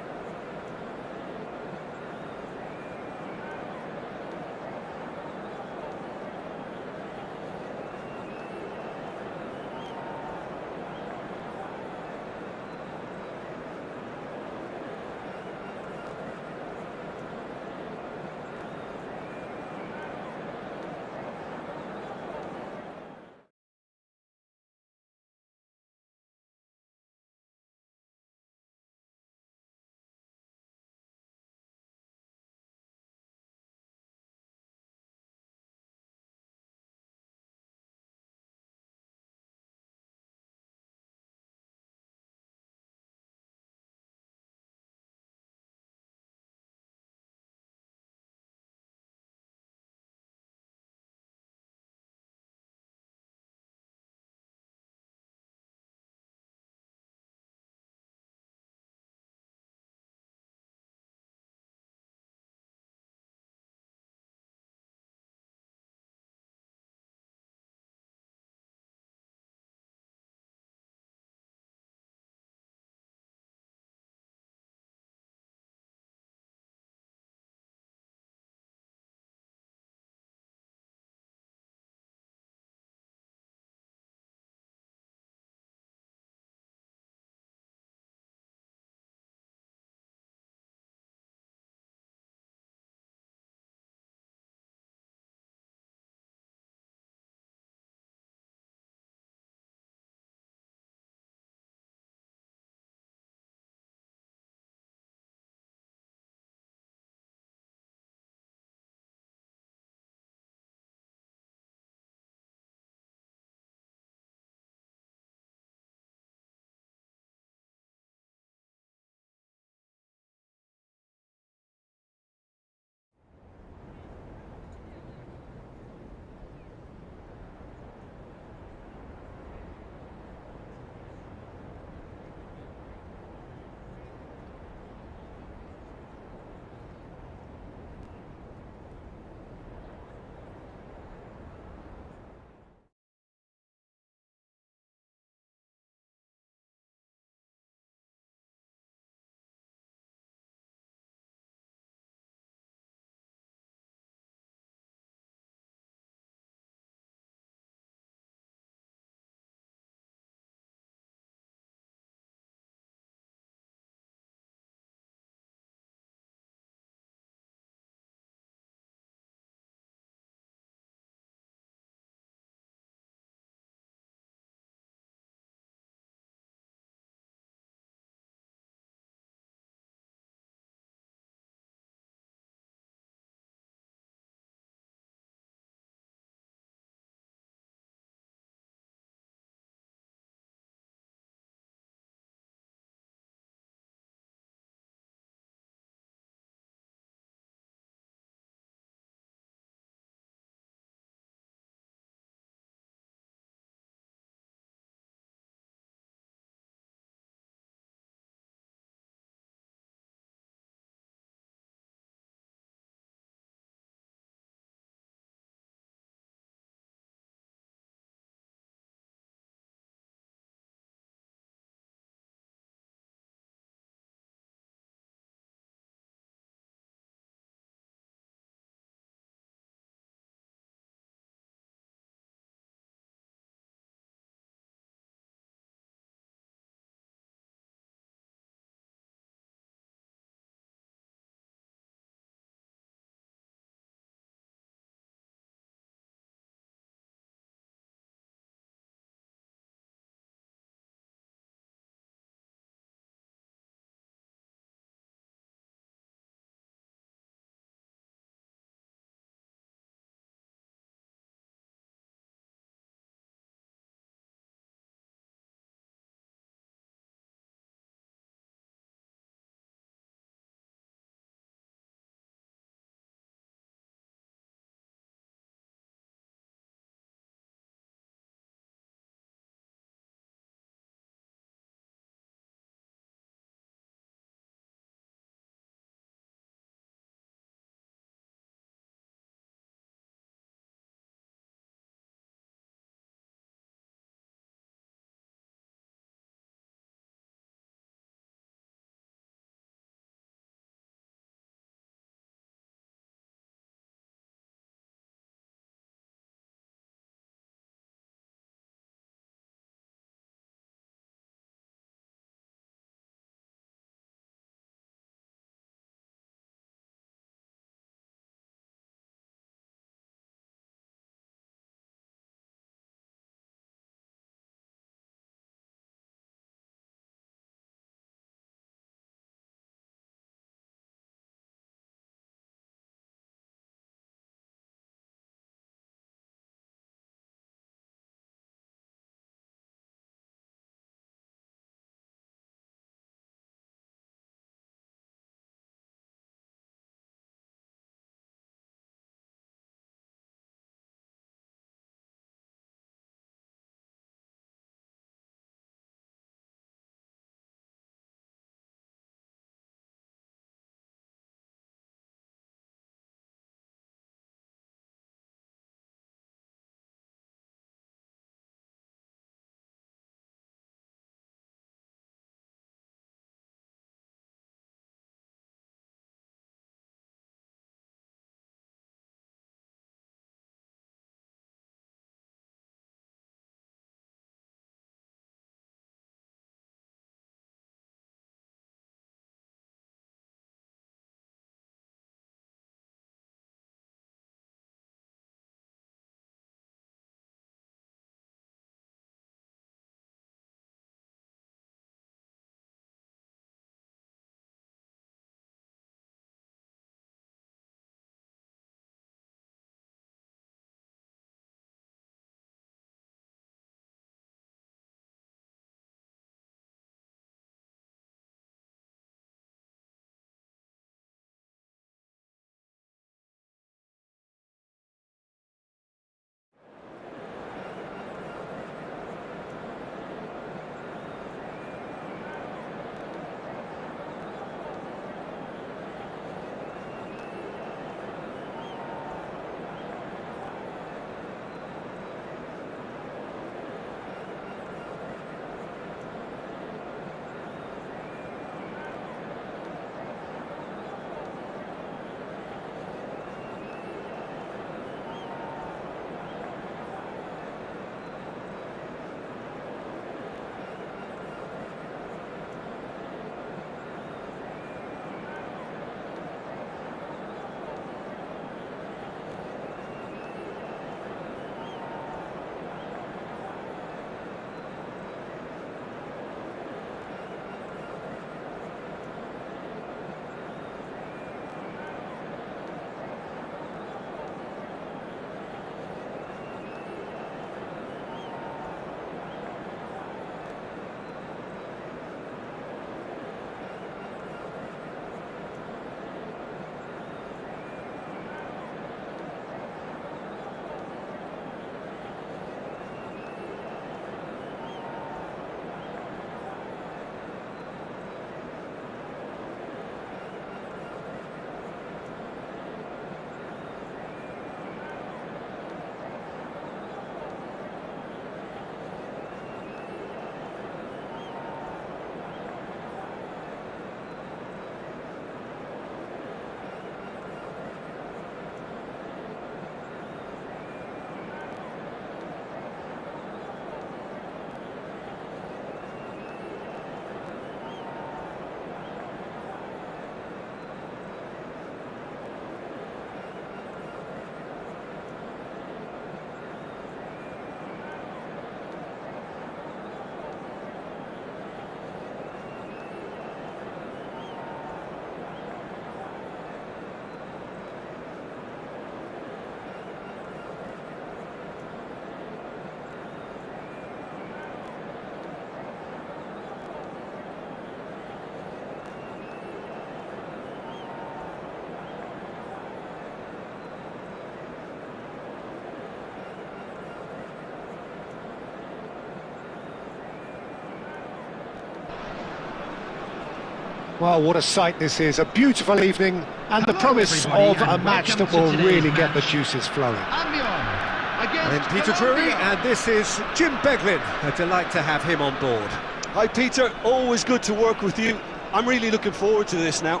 Well, what a sight this is, a beautiful evening, and the Hello, promise everybody, of a and match welcome that to will today's really get the match. juices flowing. Albion against I'm Peter Colombia. Drury, and this is Jim Beglin. A delight to have him on board. Hi Peter, always good to work with you. I'm really looking forward to this now.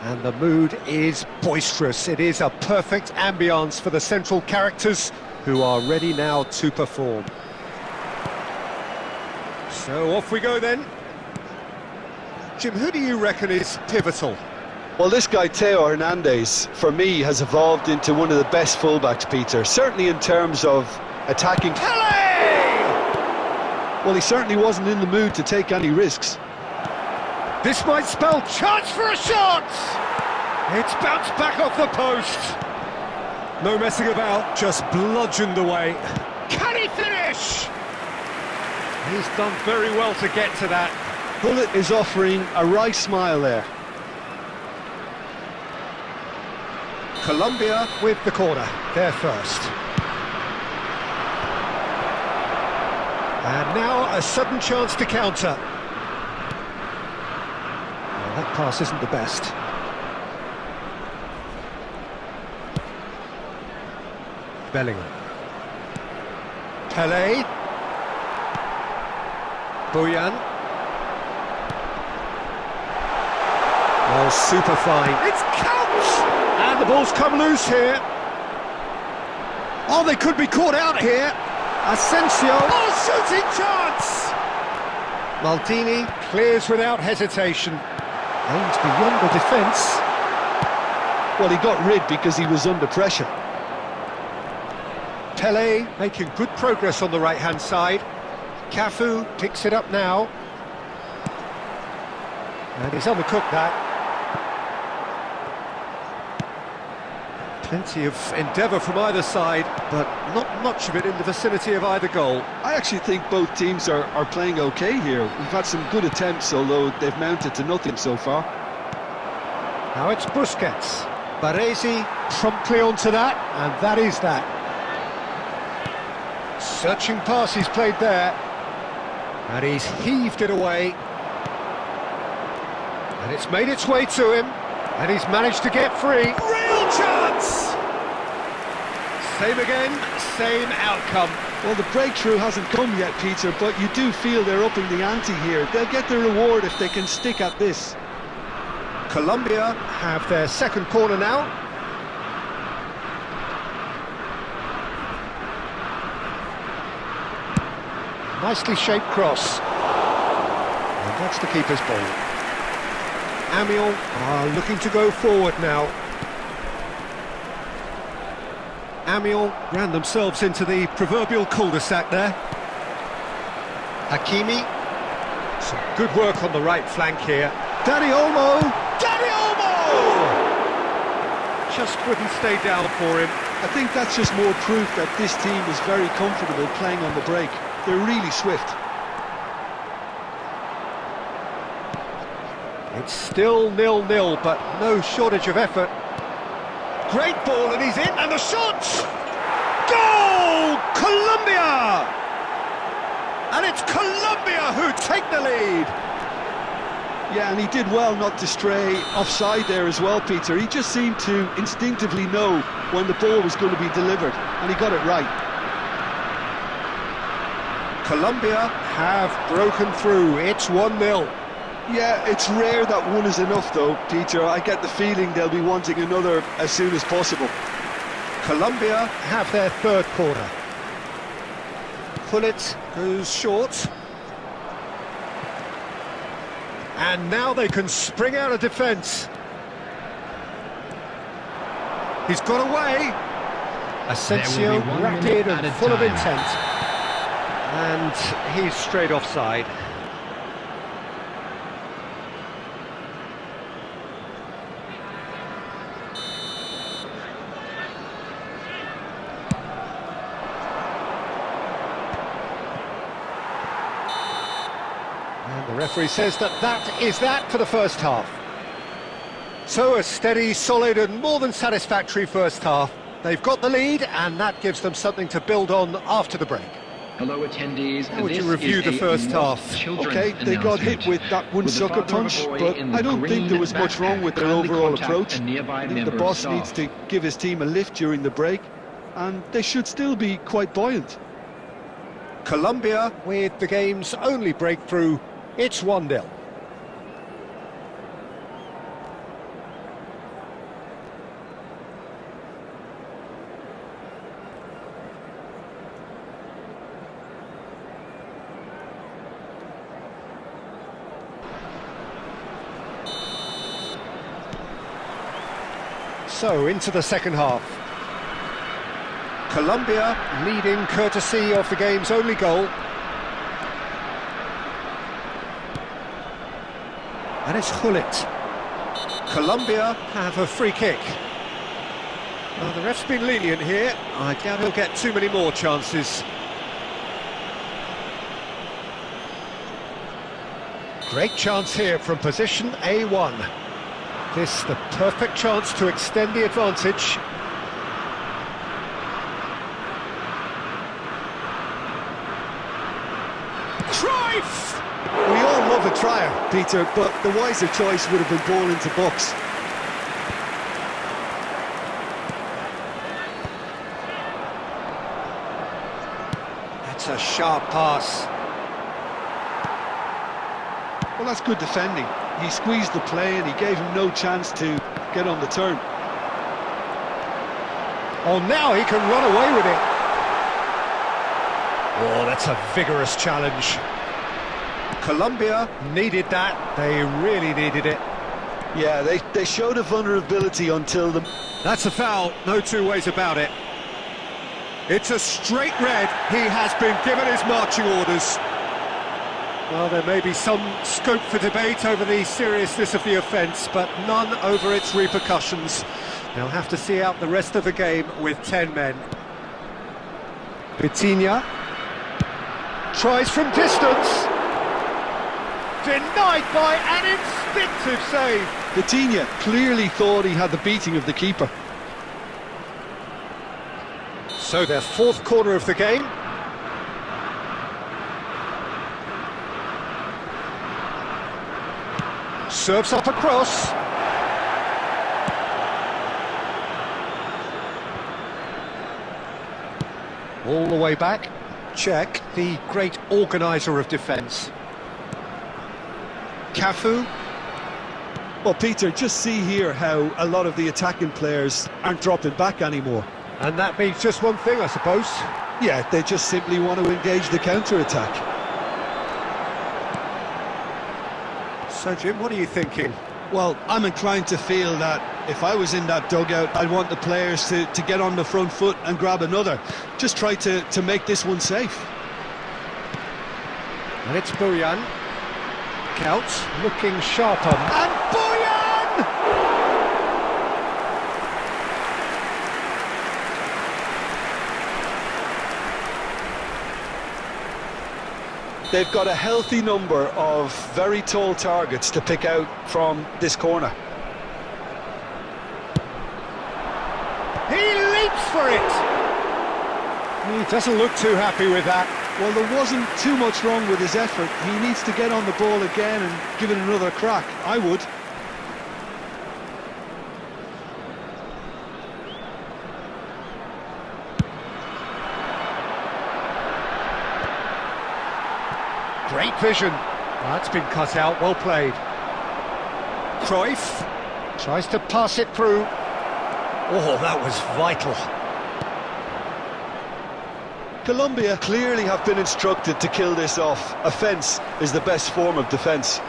And the mood is boisterous. It is a perfect ambience for the central characters who are ready now to perform. So off we go then. Jim, who do you reckon is pivotal? Well, this guy Theo Hernandez, for me, has evolved into one of the best fullbacks, Peter. Certainly in terms of attacking. Pele! Well, he certainly wasn't in the mood to take any risks. This might spell chance for a shot! It's bounced back off the post. No messing about, just bludgeoned away. Can he finish? He's done very well to get to that. Bullet is offering a right smile there. Colombia with the corner, they're first. And now a sudden chance to counter. Well, that pass isn't the best. Bellingham. Pele. Boyan. Oh, super fine. It's counts! And the ball's come loose here. Oh, they could be caught out here. Asensio. Oh, shooting chance! Maldini clears without hesitation. Aims beyond the defence. Well, he got rid because he was under pressure. Pele making good progress on the right-hand side. Cafu picks it up now. And he's undercooked that. Plenty of endeavour from either side, but not much of it in the vicinity of either goal. I actually think both teams are playing okay here. We've had some good attempts, although they've mounted to nothing so far. Now it's Busquets. Baresi promptly onto that, and that is that. Searching pass he's played there. And he's heaved it away. And it's made its way to him. And he's managed to get free. Real chance! Same again, same outcome. Well, the breakthrough hasn't come yet, Peter, but you do feel they're upping the ante here. They'll get the reward if they can stick at this. Colombia have their second corner now. Nicely shaped cross. And that's the keeper's ball. Amiel are looking to go forward now. Amiel ran themselves into the proverbial cul-de-sac there. Hakimi. Some good work on the right flank here. Dani Olmo! Dani Olmo! Just wouldn't stay down for him. I think that's just more proof that this team is very comfortable playing on the break. They're really swift. It's still 0-0, but no shortage of effort. Great ball, and he's in, and the shot! Goal! Colombia! And it's Colombia who take the lead. Yeah, and he did well not to stray offside there as well, Peter. He just seemed to instinctively know when the ball was going to be delivered, and he got it right. Colombia have broken through. It's 1-0. Yeah, it's rare that one is enough, though, Peter. I get the feeling they'll be wanting another as soon as possible. Colombia have their third corner. Pullet goes short. And now they can spring out of defence. He's got away. Asensio rapid and full of intent. And he's straight offside. And the referee says that is that for the first half. So a steady, solid and more than satisfactory first half. They've got the lead and that gives them something to build on after the break. Hello, attendees. How would you This review is the a first lost half? children's Okay, they got hit announcement. with that one With the sucker father of a punch, boy but in the I don't think there was green much wrong with their kindly overall contact approach. a nearby I think the member of boss staff. needs to give his team a lift during the break, and they should still be quite buoyant. Colombia with the game's only breakthrough. It's 1-0. So, into the second half. Colombia leading courtesy of the game's only goal. And it's Hullet. Colombia have a free kick. Well, the ref's been lenient here. I doubt he'll get too many more chances. Great chance here from position A1. This the perfect chance to extend the advantage. Cruyff! We all love a trier, Peter, but the wiser choice would have been ball into box. That's a sharp pass. Well, that's good defending. He squeezed the play and he gave him no chance to get on the turn. Oh, now he can run away with it. Oh, that's a vigorous challenge. Colombia needed that. They really needed it. Yeah, they showed a vulnerability until the... That's a foul, no two ways about it. It's a straight red. He has been given his marching orders. Well, there may be some scope for debate over the seriousness of the offence, but none over its repercussions. They'll have to see out the rest of the game with 10 men. Vitinha tries from distance. Denied by an instinctive save. Vitinha clearly thought he had the beating of the keeper. So their fourth corner of the game. Serves up a cross. All the way back. Czech, the great organiser of defence. Cafu. Well, Peter, just see here how a lot of the attacking players aren't dropping back anymore. And that means just one thing, I suppose. Yeah, they just simply want to engage the counter-attack. So, Jim, what are you thinking? Well, I'm inclined to feel that if I was in that dugout, I'd want the players to get on the front foot and grab another. Just try to make this one safe. And it's Bojan. Counts, looking sharper. And Bojan! They've got a healthy number of very tall targets to pick out from this corner. He leaps for it! He doesn't look too happy with that. Well, there wasn't too much wrong with his effort. He needs to get on the ball again and give it another crack. I would. Great vision. That's been cut out, well played. Cruyff tries to pass it through. Oh, that was vital. Colombia clearly have been instructed to kill this off. Offence is the best form of defence.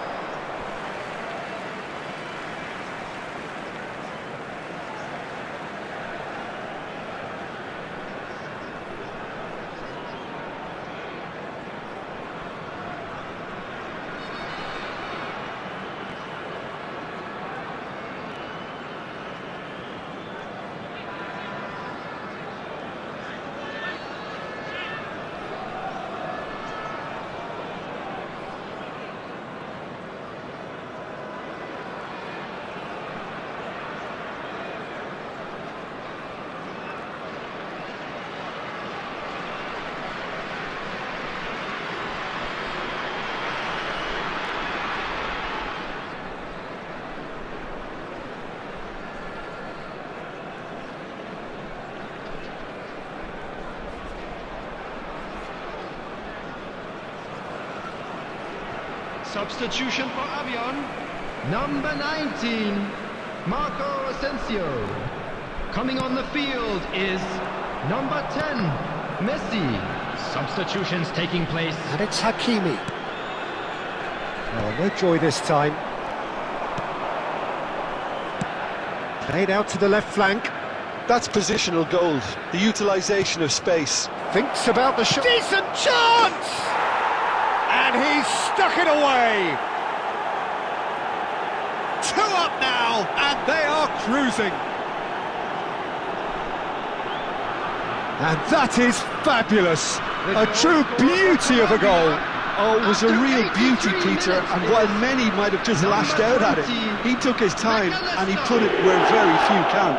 Substitution for Avion. Number 19, Marco Asensio. Coming on the field is number 10, Messi. Substitutions taking place. And it's Hakimi. Oh, no joy this time. Played out to the left flank. That's positional gold, the utilisation of space. Thinks about the shot. Decent chance! And he's stuck it away. 2 up now, and they are cruising. And that is fabulous. A true beauty of a goal. Oh, it was a real beauty, Peter, and while many might have just lashed out at it, he took his time and he put it where very few can.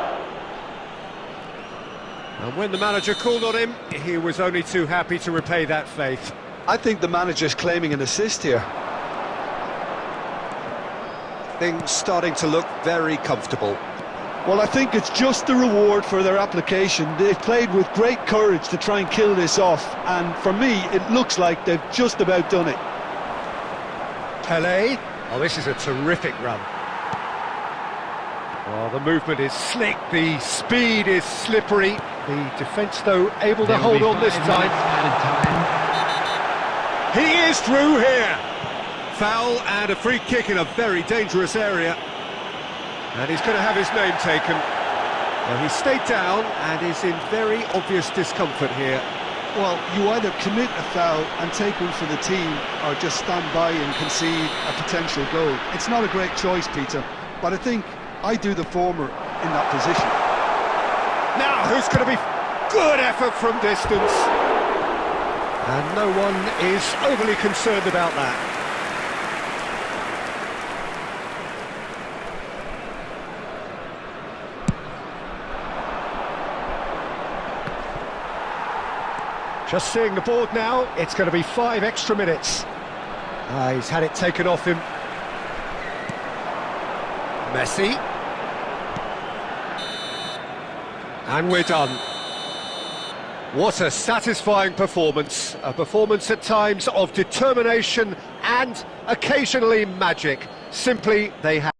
And when the manager called on him, he was only too happy to repay that faith. I think the manager's claiming an assist here. Things starting to look very comfortable. Well, I think it's just the reward for their application. They've played with great courage to try and kill this off, and for me, it looks like they've just about done it. Pele. Oh, this is a terrific run. Oh, the movement is slick, the speed is slippery. The defence, though, able to hold on this time. He is through here. Foul and a free kick in a very dangerous area. And he's going to have his name taken. Well, he stayed down and is in very obvious discomfort here. Well, you either commit a foul and take one for the team, or just stand by and concede a potential goal. It's not a great choice, Peter, but I think I do the former in that position. Now, who's going to be... Good effort from distance. And no one is overly concerned about that. Just seeing the board now, it's going to be 5 extra minutes. He's had it taken off him. Messi. And we're done. What a satisfying performance. A performance at times of determination and occasionally magic. Simply, they have...